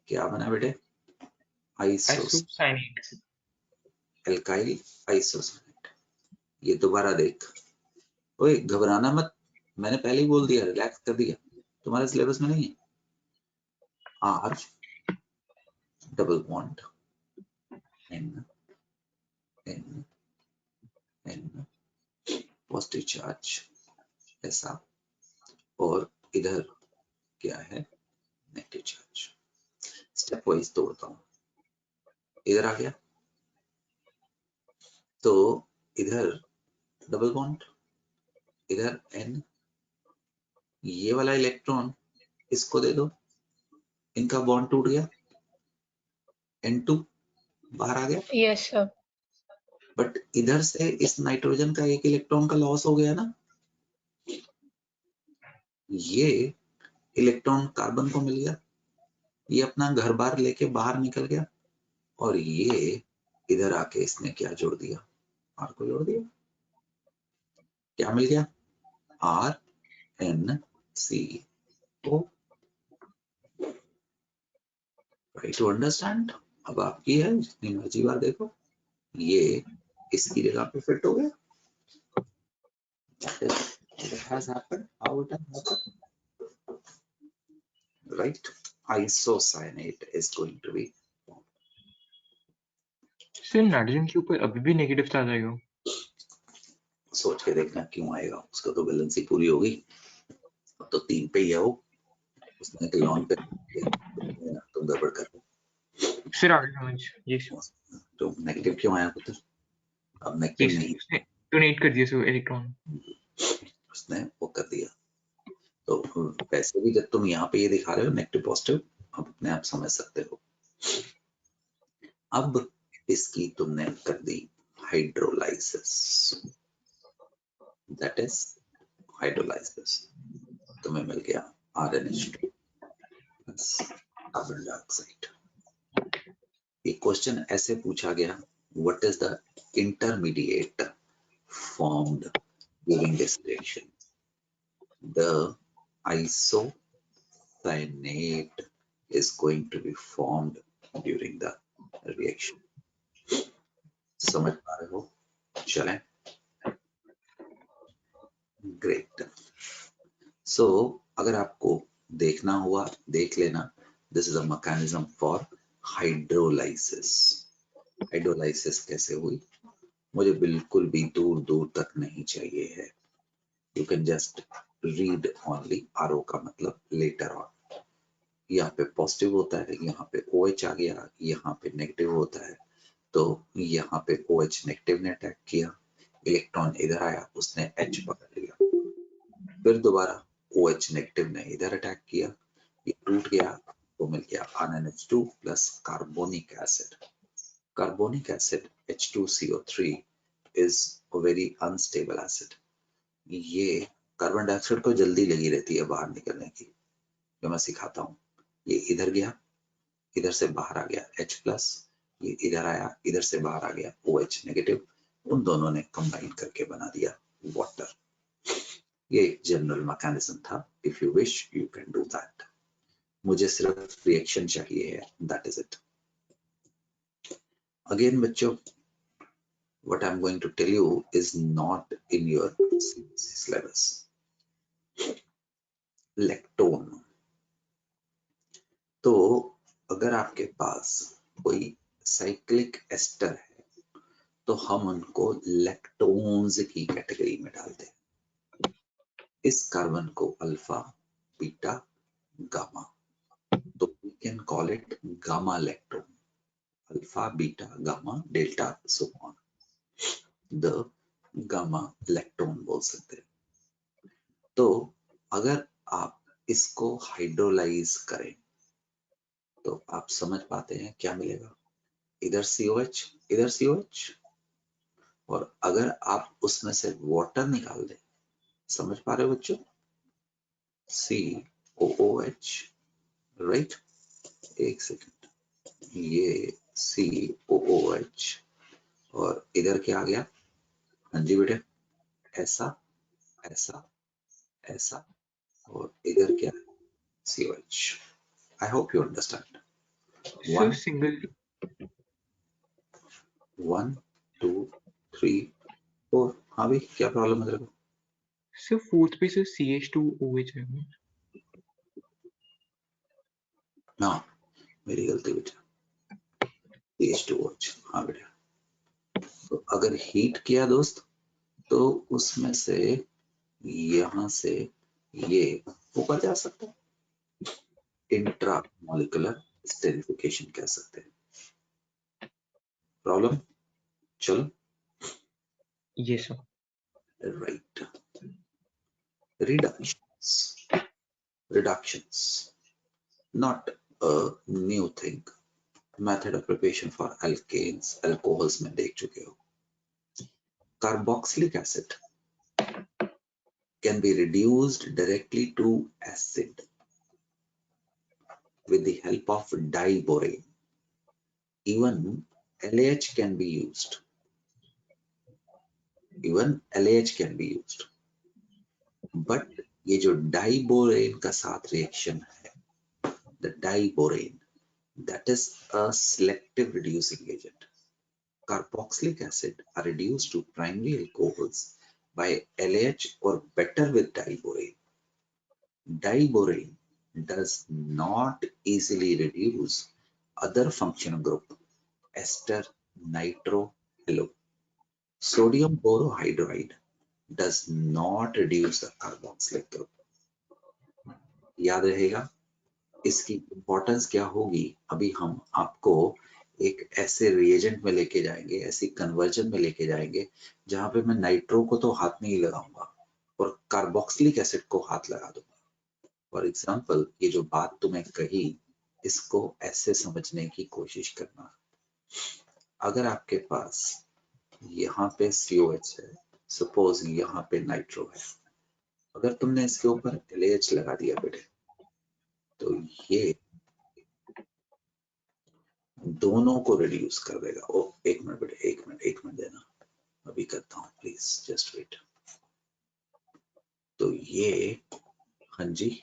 क्या बना बेटे? आइसोस, आइसोसाइनेट। Alkyl isocyanate. ये दोबारा देख, ओए घबराना मत, मैंने पहले ही बोल दिया, रिलैक्स कर दिया, तुम्हारे सिलेबस में नहीं है। R double bond N, N, N, positive charge ऐसा, और इधर क्या है? Negative charge. स्टेप वाइज तोड़ता हूं, इधर आ गया तो इधर डबल बॉन्ड, इधर N, ये वाला इलेक्ट्रॉन इसको दे दो, इनका बॉन्ड टूट गया, N2 बाहर आ गया। Yes, sir. बट इधर से इस नाइट्रोजन का एक इलेक्ट्रॉन का लॉस हो गया ना, ये इलेक्ट्रॉन कार्बन को मिल गया, ये अपना घर बार लेके बाहर निकल गया, और ये इधर आके इसने क्या जोड़ दिया? R को जोड़ दिया। क्या मिल गया? R N C O। Try to understand. अब आपकी है, जितनी मर्जी बार देखो, ये इसकी जगह पे फिट हो गया। It has happened. How it has happened? Right? Isocyanate is going to be formed. Sir nitrogen के ऊपर अभी भी नेगेटिव चार्ज आएगा? सोच के देखना क्यों आएगा, उसका तो बैलेंसी पूरी हो गई, अब तो 3 पे ही है वो, उसने एक लॉन पे तुम गड़बड़ कर रहे सर आगे समझ। ये सो हो। तो नेगेटिव क्यों आया पुत्र? अब ये नेगेटिव सो नहीं, उसने डोनेट कर दिया सर इलेक्ट्रॉन। उसने वो कर दिया। तो वैसे भी जब तुम यहाँ पे ये दिखा रहे हो नेगेटिव पॉजिटिव, अब अपने आप समझ सकते हो। अब इसकी तुमने कर दी हाइड्रोलाइसिस, दैट इज हाइड्रोलाइसिस, तुम्हें मिल गया RNH2 प्लस कार्बन डाइऑक्साइड। एक क्वेश्चन ऐसे पूछा गया, what is the intermediate formed during this reaction? The isocyanate is going to be formed during the reaction. समझ पा रहे हो? चलें, ग्रेट। सो अगर आपको देखना हुआ देख लेना, this is a mechanism for hydrolysis. Hydrolysis कैसे हुई मुझे बिल्कुल भी दूर दूर तक नहीं चाहिए है, you can just read only. RO का मतलब लेटर ऑन, यहाँ पे पॉजिटिव होता है, यहाँ पे OH आ गया, यहाँ पे नेगेटिव होता है, तो यहाँ पे OH नेगेटिव ने अटैक किया, इलेक्ट्रॉन इधर आया, उसने H पकड़ लिया, फिर दोबारा OH नेगेटिव ने इधर अटैक किया, ये टूट गया, तो मिल गया RNH2 plus carbonic acid. Carbonic acid H2CO3 is a very unstable acid. ये कार्बन डाइऑक्साइड को जल्दी लगी रहती है बाहर निकलने की, जो मैं सिखाता हूँ। ये इधर गया, इधर से बाहर आ गया H प्लस, ये इधर आया, इधर से बाहर आ गया OH नेगेटिव, उन दोनों ने कंबाइन करके बना दिया वाटर। ये एक जनरल मैकेनिज्म था, if you wish you can do that. मुझे सिर्फ रिएक्शन चाहिए है, दैट इज इट। अगेन बच्चों, what I'm going to tell you is not in your syllabus. Lactone, तो अगर आपके पास कोई साइक्लिक एस्टर है तो हम उनको लेक्टोन्स की कैटेगरी में डालते हैं। इस कार्बन को अल्फा, बीटा, गामा, तो we can call it gamma lactone. Alpha, beta, gamma, delta, so on, the gamma lactone बोल सकते हैं। तो अगर आप इसको हाइड्रोलाइज करें तो आप समझ पाते हैं क्या मिलेगा, इधर COH, इधर COH, और अगर आप उसमें से वाटर निकाल दें, समझ पा रहे हो बच्चों, COOH, राइट? एक सेकंड, ये COOH और इधर क्या आ गया, हाँ जी बेटे, ऐसा ऐसा ऐसा, और इधर क्या है, COH। I hope you understand. Sir single 1 2 3 4, हाँ भाई क्या प्रॉब्लम है तेरे को? सर फोर्थ पे सर CH2OH है। हाँ मेरी गलती बेटा, CH2OH, हाँ बेटा। तो अगर हीट किया दोस्त तो उसमें से यहां से ये ऊपर जा सकता है, इंट्रा मॉलिक्यूलर स्टेरिफिकेशन कह सकते हैं। प्रॉब्लम, चलो yes sir. Right. reductions not a new thing, method of preparation for alkanes, alcohols में देख चुके हो। Carboxylic acid can be reduced directly to acid with the help of diborane. Even LAH can be used. Even LAH can be used. But ये जो diborane का साथ reaction है, the diborane, that is a selective reducing agent. Carboxylic acid are reduced to primary alcohols by LAH or better with diborane. Diborane does not easily reduce other functional group, ester, nitro, halo. Sodium borohydride does not reduce the carboxylic group. याद रहेगा, इसकी importance क्या होगी, अभी हम आपको एक ऐसे रिएजेंट में लेके जाएंगे, ऐसी कन्वर्जन में लेके जाएंगे जहां पे मैं नाइट्रो को तो हाथ नहीं लगाऊंगा और कार्बोक्सिलिक एसिड को हाथ लगा दूंगा। फॉर एग्जाम्पल, ये जो बात तुम्हें कही इसको ऐसे समझने की कोशिश करना। अगर आपके पास यहाँ पे COH है, सपोज यहाँ पे नाइट्रो है, अगर तुमने इसके ऊपर LH लगा दिया बेटे, तो ये दोनों को रिड्यूस कर देगा। ओ एक मिनट बेटे, एक मिनट देना, अभी करता हूँ, प्लीज जस्ट वेट। तो ये, हाँ जी,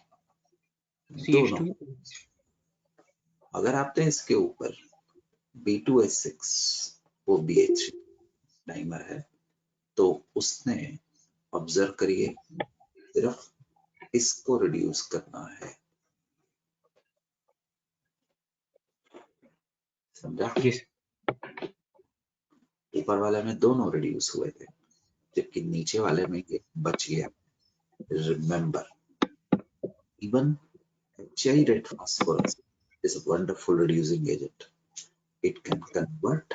दोनों, CH2 अगर आपने इसके ऊपर B2H6 वो BH3 डाइमर है, तो उसने, ऑब्जर्व करिए, सिर्फ इसको रिड्यूस करना है, समझा? yes ऊपर वाले में दोनों रिड्यूस हुए थे, जबकि नीचे वाले में ये बच गया। Remember, even HI red phosphorus is a wonderful reducing agent. It can convert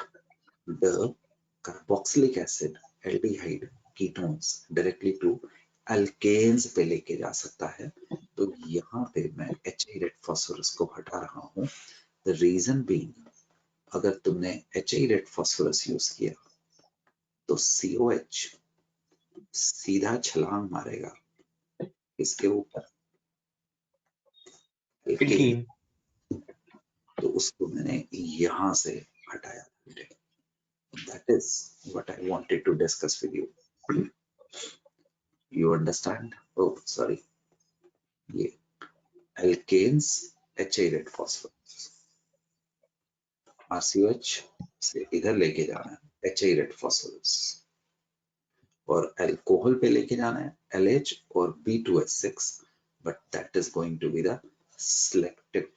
the carboxylic acid aldehyde ketones directly to alkanes पे लेके जा सकता है। तो यहाँ पे मैं HI red phosphorus को हटा रहा हूँ। The reason being, अगर तुमने HI red phosphorus यूज किया तो COH सीधा छलांग मारेगा इसके ऊपर, alkane, alkane तो उसको मैंने यहाँ से हटाया। That is what I wanted to discuss with you. You understand? Oh, sorry. ये alkanes HI red phosphorus, RCOH से इधर लेके जाना है HI red phosphorus, और alcohol पे लेके जाना है LH और B2H6, but that is going to be the selective.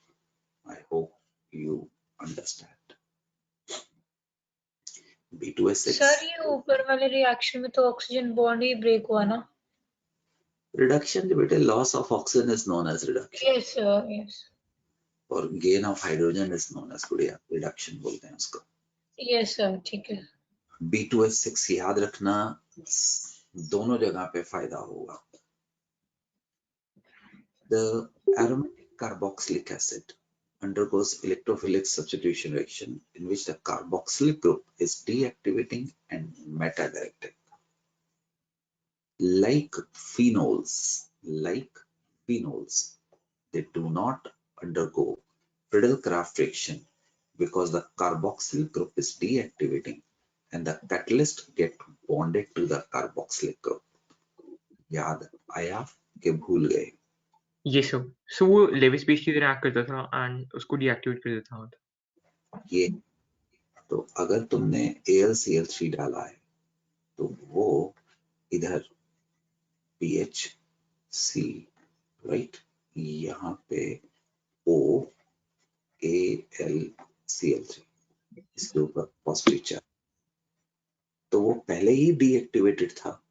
I hope you understand. B2H6 sir ये ऊपर वाले रिएक्शन में तो ऑक्सीजन बॉन्ड ही ब्रेक हुआ ना? reduction, बेटे loss of oxygen is known as reduction. Yes sir, yes और gain of hydrogen is known as reduction बोलते हैं उसको। यस सर, ठीक है। B2H6 याद रखना, दोनों जगह पे फायदा होगा। The aromatic carboxylic acid undergoes electrophilic substitution reaction in which the carboxylic group is deactivating and meta-directing. Like phenols, they do not undergo Friedel-Crafts reaction because the carboxyl group is deactivating and the catalyst get bonded to the carboxylic group. याद आया कि भूल गए? yes sir so वो Levi's page की तरह act करता था एंड उसको डीएक्टिवेट कर देता था। ये तो अगर तुमने AlCl3 डाला है तो वो इधर BHC, राइट, यहाँ पे OAlCl3, इसके ऊपर पॉजिटिव चार्ज, तो वो पहले ही डीएक्टिवेटेड था,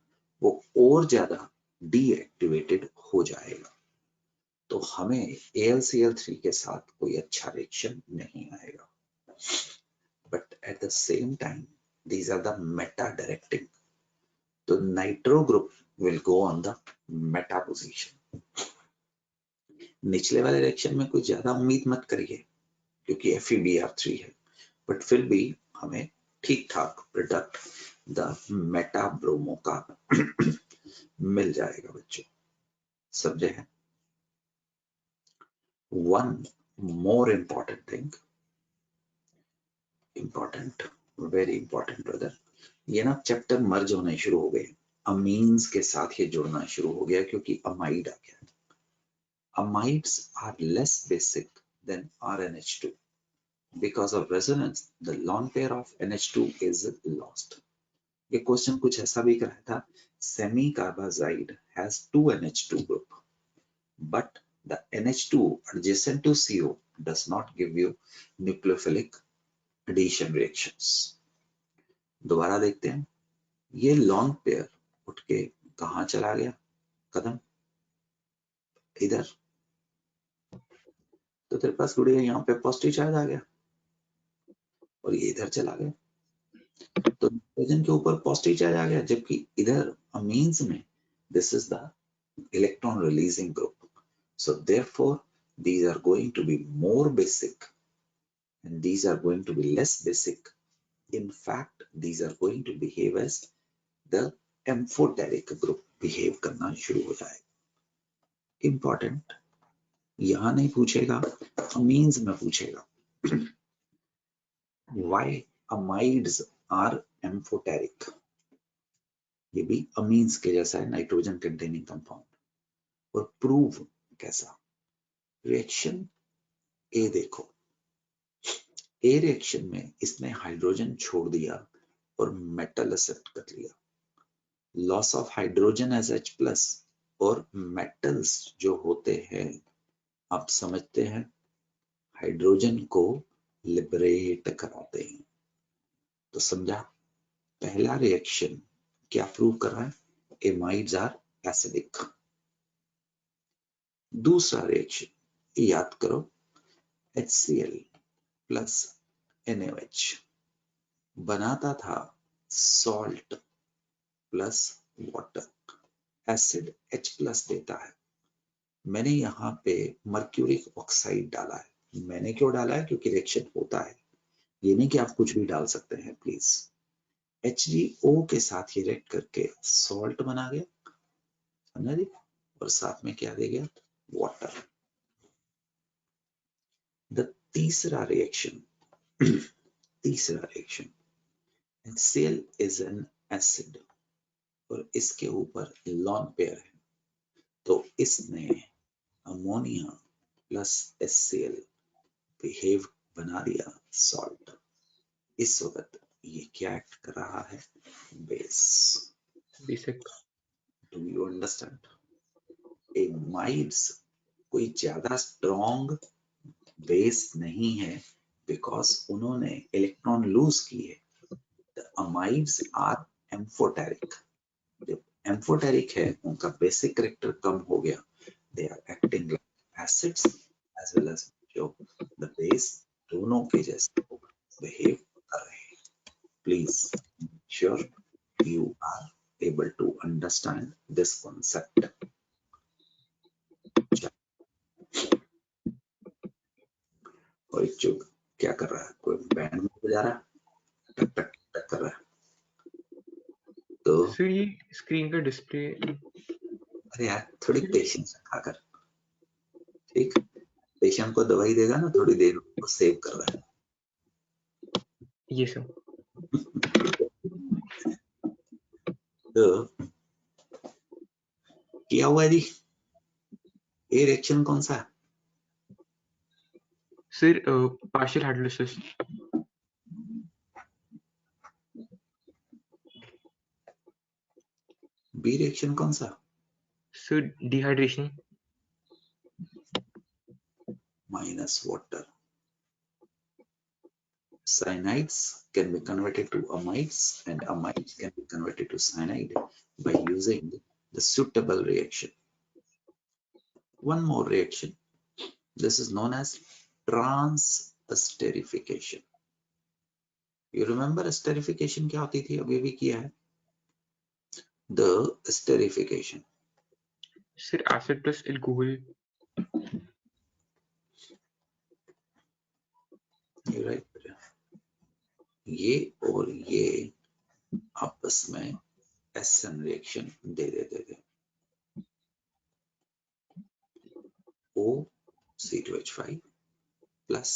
वो और ज्यादा डीएक्टिवेटेड हो जाएगा। तो हमें AlCl3 के साथ कोई अच्छा रिएक्शन नहीं आएगा। But at the same time, these are the meta directing. तो nitro group will go on the meta position. निचले वाले रिएक्शन में कोई ज्यादा उम्मीद मत करिए क्योंकि FeBr3 है, बट फिर भी हमें ठीक ठाक प्रोडक्ट द मेटा ब्रोमो का मिल जाएगा बच्चों, समझे हैं? One more important thing, important, very important brother, ये ना चैप्टर मर्ज होने शुरू हो गए, अमीन्स के साथ ये जुड़ना शुरू हो गया क्योंकि अमाइड आ गया। Amides are less basic than RNH2. Because of resonance, the lone pair of NH2 is lost. ये क्वेश्चन कुछ ऐसा भी कराया था, semi carbazide has 2 NH2 group, but the NH2 adjacent to CO does not give you nucleophilic addition reactions. दोबारा देखते हैं, ये लॉन पेयर उठ के कहाँ चला गया कदम, इधर, तो तेरे पास गुड़िया यहाँ पे पॉजिटिव चार्ज आ गया और ये इधर चला गया, तो नाइट्रोजन के ऊपर पॉजिटिव चार्ज आ गया, जबकि इधर अमीन्स में This is the electron releasing group. So therefore, these are going to be more basic and these are going to be less basic. In fact, these are going to behave as the amphoteric group behave करना शुरू हो जाएगा. Important, यहाँ नहीं पूछेगा, amines में पूछेगा. Why amides are amphoteric? ये भी amines के जैसा है, नाइट्रोजन कंटेनिंग कंपाउंड. और प्रूव कैसा? रिएक्शन ए देखो, ए रिएक्शन में इसने हाइड्रोजन छोड़ दिया और मेटल एक्सेप्ट कर लिया. Loss of hydrogen as H+ और मेटल्स जो होते हैं, आप समझते हैं, हाइड्रोजन को लिबरेट कराते हैं. तो समझा, पहला रिएक्शन क्या प्रूव कर रहा है? Amides are acidic. दूसरा रिएक्शन याद करो, HCl प्लस NaOH बनाता था salt plus water. Acid H+ देता है. मैंने यहाँ पे मर्क्यूरिक ऑक्साइड डाला है. मैंने क्यों डाला है? क्योंकि रिएक्शन होता है. ये नहीं कि आप कुछ भी डाल सकते हैं प्लीज. HgO के साथ ये रिएक्ट करके सॉल्ट बना गया, समझा जी? और साथ में क्या दे गया? वाटर. द तीसरा reaction HCl is an acid और इसके ऊपर लॉन पेयर है, तो इसने अमोनिया प्लस HCl बिहेव बना दिया सॉल्ट. इस वक्त ये क्या एक्ट कर रहा है? Base. Basic. Do you understand? Amides कोई ज्यादा स्ट्रॉन्ग बेस नहीं है बिकॉज उन्होंने इलेक्ट्रॉन लूज की है. The amides are amphoteric. जब एम्फोटेरिक है, उनका बेसिक कैरेक्टर कम हो गया. They are acting like acids as well as जो द बेस, दोनों के जैसे बिहेव कर रहे हैं. Please sure you are able to understand this concept. और चुप क्या कर रहा है? कोई बैंड में बजा रहा है, टक टक टक कर रहा है. तो सर ये स्क्रीन का डिस्प्ले. अरे यार, थोड़ी पेशेंस रखा कर. ठीक, पेशेंट को दवाई देगा ना, थोड़ी देर को सेव कर रहा है. ये सर. तो क्या हुआ जी? ये रिएक्शन कौन सा है? Sir partial hydrolysis. B reaction कौन सा? Sir dehydration. Minus water. Cyanides can be converted to amides and amides can be converted to cyanide by using the suitable reaction. One more reaction. This is known as trans-esterification. You remember esterification क्या होती थी? अभी भी किया है. The esterification. Sir acid plus alcohol. You're right. ये और ये आपस में SN reaction दे देते थे. O(C2H5) plus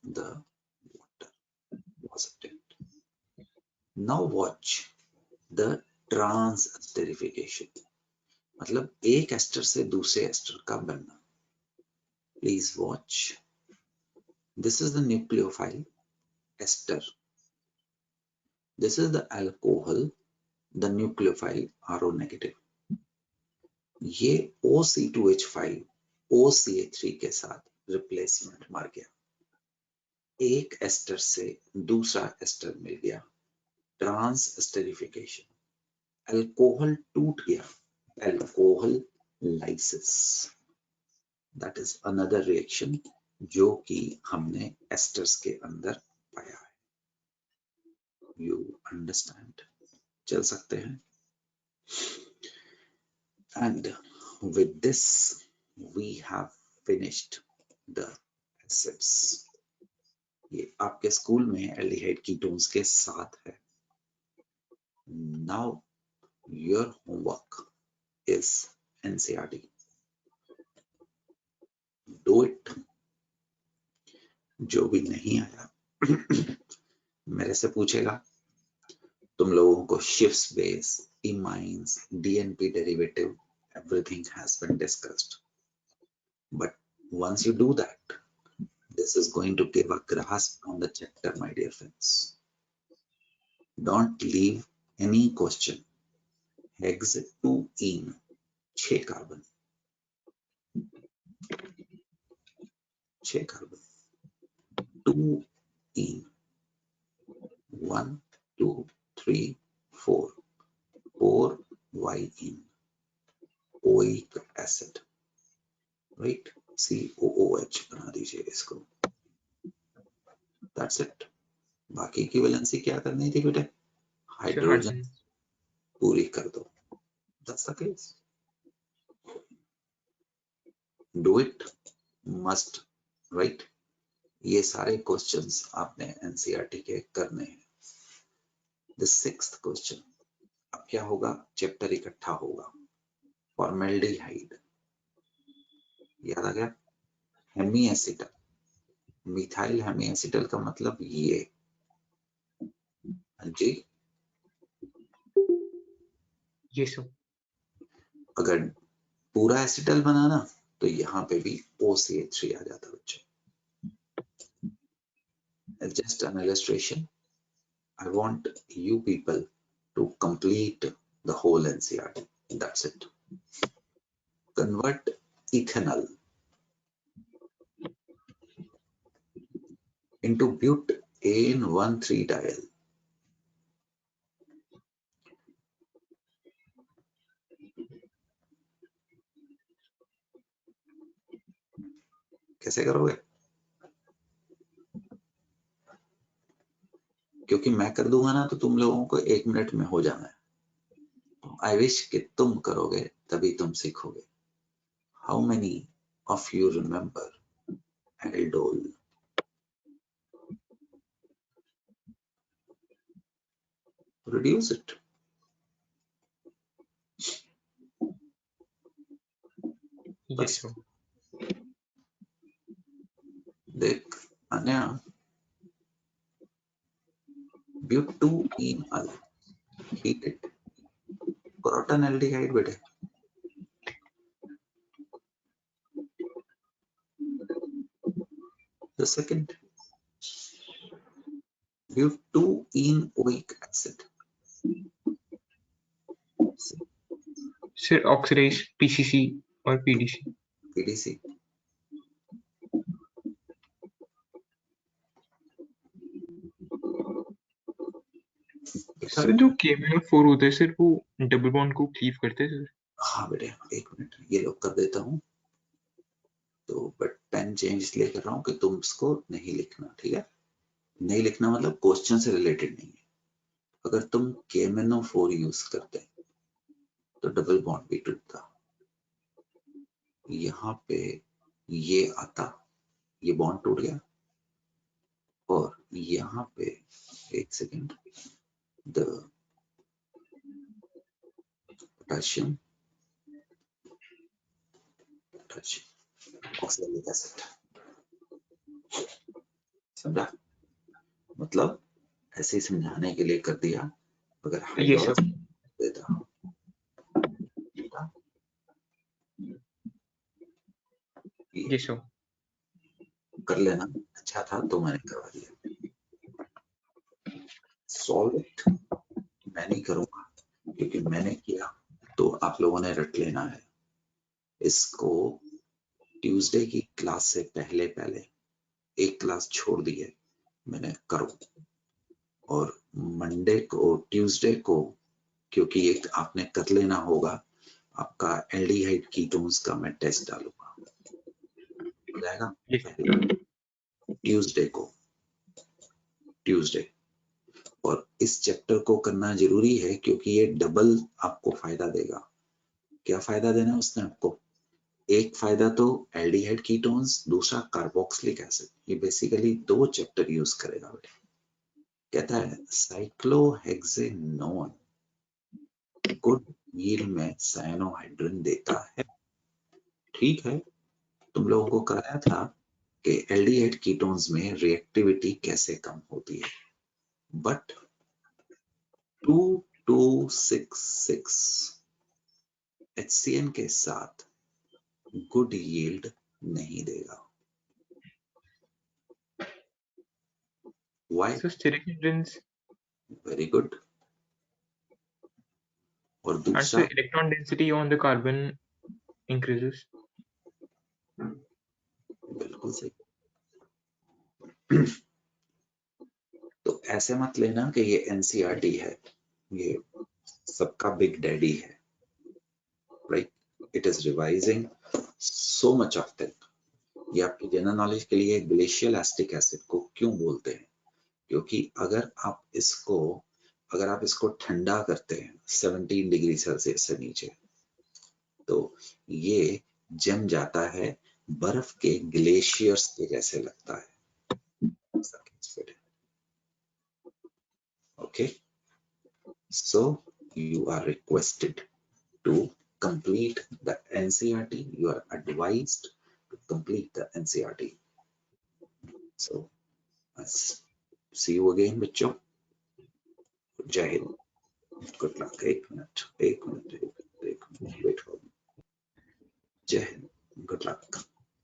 the water was obtained. Now watch the trans-esterification. मतलब एक एस्टर से दूसरे एस्टर का बनना. Please watch. This is the nucleophile ester. This is the alcohol, the nucleophile RO negative. ये OC2H5 OCH3 के साथ रिप्लेसमेंट मार गया. एक एस्टर से दूसरा एस्टर मिल गया. Trans esterification. अल्कोहल टूट गया. Alcohol lysis. That is another reaction जो कि हमने एस्टर्स के अंदर पाया है. You understand? चल सकते हैं. And with this we have finished the acids. ये आपके स्कूल में एल्डिहाइड कीटोन्स के साथ है. Now your homework is NCERT. Do it. जो भी नहीं आया मेरे से पूछेगा. तुम लोगों को shifts base, imines, DNP derivative, everything has been discussed. But once you do that, this is going to give a grasp on the chapter, my dear friends. Don't leave any question. Hex 2ene, 6 carbon, 6 carbon, 2ene, 1, 2, 3, 4, 4 oic acid, right? COOH बना दीजिए इसको. That's it. बाकी equivalency क्या करनी थी बेटे? Hydrogen पूरी कर दो. That's the case. Do it. Must. Right? ये सारे क्वेश्चंस आपने एनसीईआरटी के करने हैं. The 6th question. अब क्या होगा? चैप्टर इकट्ठा होगा. फॉर्मेल्डिहाइड याद आ गया? Hemi acetal, methyl hemi acetal का मतलब ये. जी ये सो अगर पूरा एसिटल बनाना तो यहाँ पे भी OCH3 आ जाता बच्चों. Just an illustration. I want you people to complete the whole NCERT. That's it. Convert ethanol into butane 1,3-diol. कैसे करोगे? क्योंकि मैं कर दूंगा ना तो तुम लोगों को 1 मिनट में हो जाना है. I wish कि तुम करोगे तभी तुम सीखोगे. How many of you remember aldol? Reduce it. ये सो देख अन्या butanol heated proton aldehyde बेटे. The second butanoic acid. Sir oxidize PCC और पीडीसी. PDC. सर जो KMnO4 होता है सर वो डबल बॉन्ड को लीव करते हैं सर. हाँ बेटे 1 मिनट ये लोग कर देता हूँ. तो बट पेन चेंज इसलिए कर रहा हूँ कि तुम इसको नहीं लिखना. ठीक है? नहीं लिखना मतलब क्वेश्चन से रिलेटेड नहीं है. अगर तुम KMnO4 यूज करते तो डबल बॉन्ड भी टूटता. यहाँ पे ये आता, ये बॉन्ड टूट गया. और यहाँ पे एक second, the potassium oxalic acid. समझा? मतलब ऐसे ही समझाने के लिए कर दिया. अगर ये सर हाइड्रोजन देता ये सो कर लेना. अच्छा था तो मैंने करवा दिया. सॉल्व इट मैं नहीं करूंगा क्योंकि मैंने किया तो आप लोगों ने रट लेना है. इसको ट्यूसडे की क्लास से पहले एक क्लास छोड़ दी है मैंने. करो. और मंडे को ट्यूसडे को क्योंकि एक आपने कर लेना होगा आपका एल्डिहाइड कीटोन्स का मैं टेस्ट डालूंगा. हो जाएगा ट्यूसडे. और इस चैप्टर को करना जरूरी है क्योंकि ये डबल आपको फायदा देगा. क्या फायदा देना उसने आपको? एक फायदा तो एल्डिहाइड कीटोन्स, दूसरा कार्बोक्सिलिक एसिड। ये बेसिकली 2 चैप्टर यूज करेगा बेटा। कहता है साइक्लोहेक्सेनोन गुड यील्ड में साइनोहाइड्रिन देता है। ठीक है, तुम लोगों को कराया था कि एल्डिहाइड कीटोन्स में रिएक्टिविटी कैसे कम होती है, बट 2266 HCN के साथ गुड यील्ड नहीं देगा। Why? So steric hydrogens Very good. और and दूसरा so electron density on the carbon increases. बिल्कुल सही। तो ऐसे मत लेना कि ये एनसीईआरटी है, ये सबका बिग डैडी है, right? It is revising so much of thing. ये आपकी जनरल नॉलेज के लिए ग्लेशियल एसिटिक एसिड को क्यों बोलते हैं? क्योंकि अगर आप इसको ठंडा करते हैं 17 डिग्री सेल्सियस से नीचे, तो ये जम जाता है, बर्फ के ग्लेशियर्स के जैसे लगता है। Okay, so you are requested to complete the NCERT. You are advised to complete the NCERT. So let's see you again, बच्चों। जय हिंद, गुड लक। एक मिनट वेट करो। जय हिंद, गुड लक।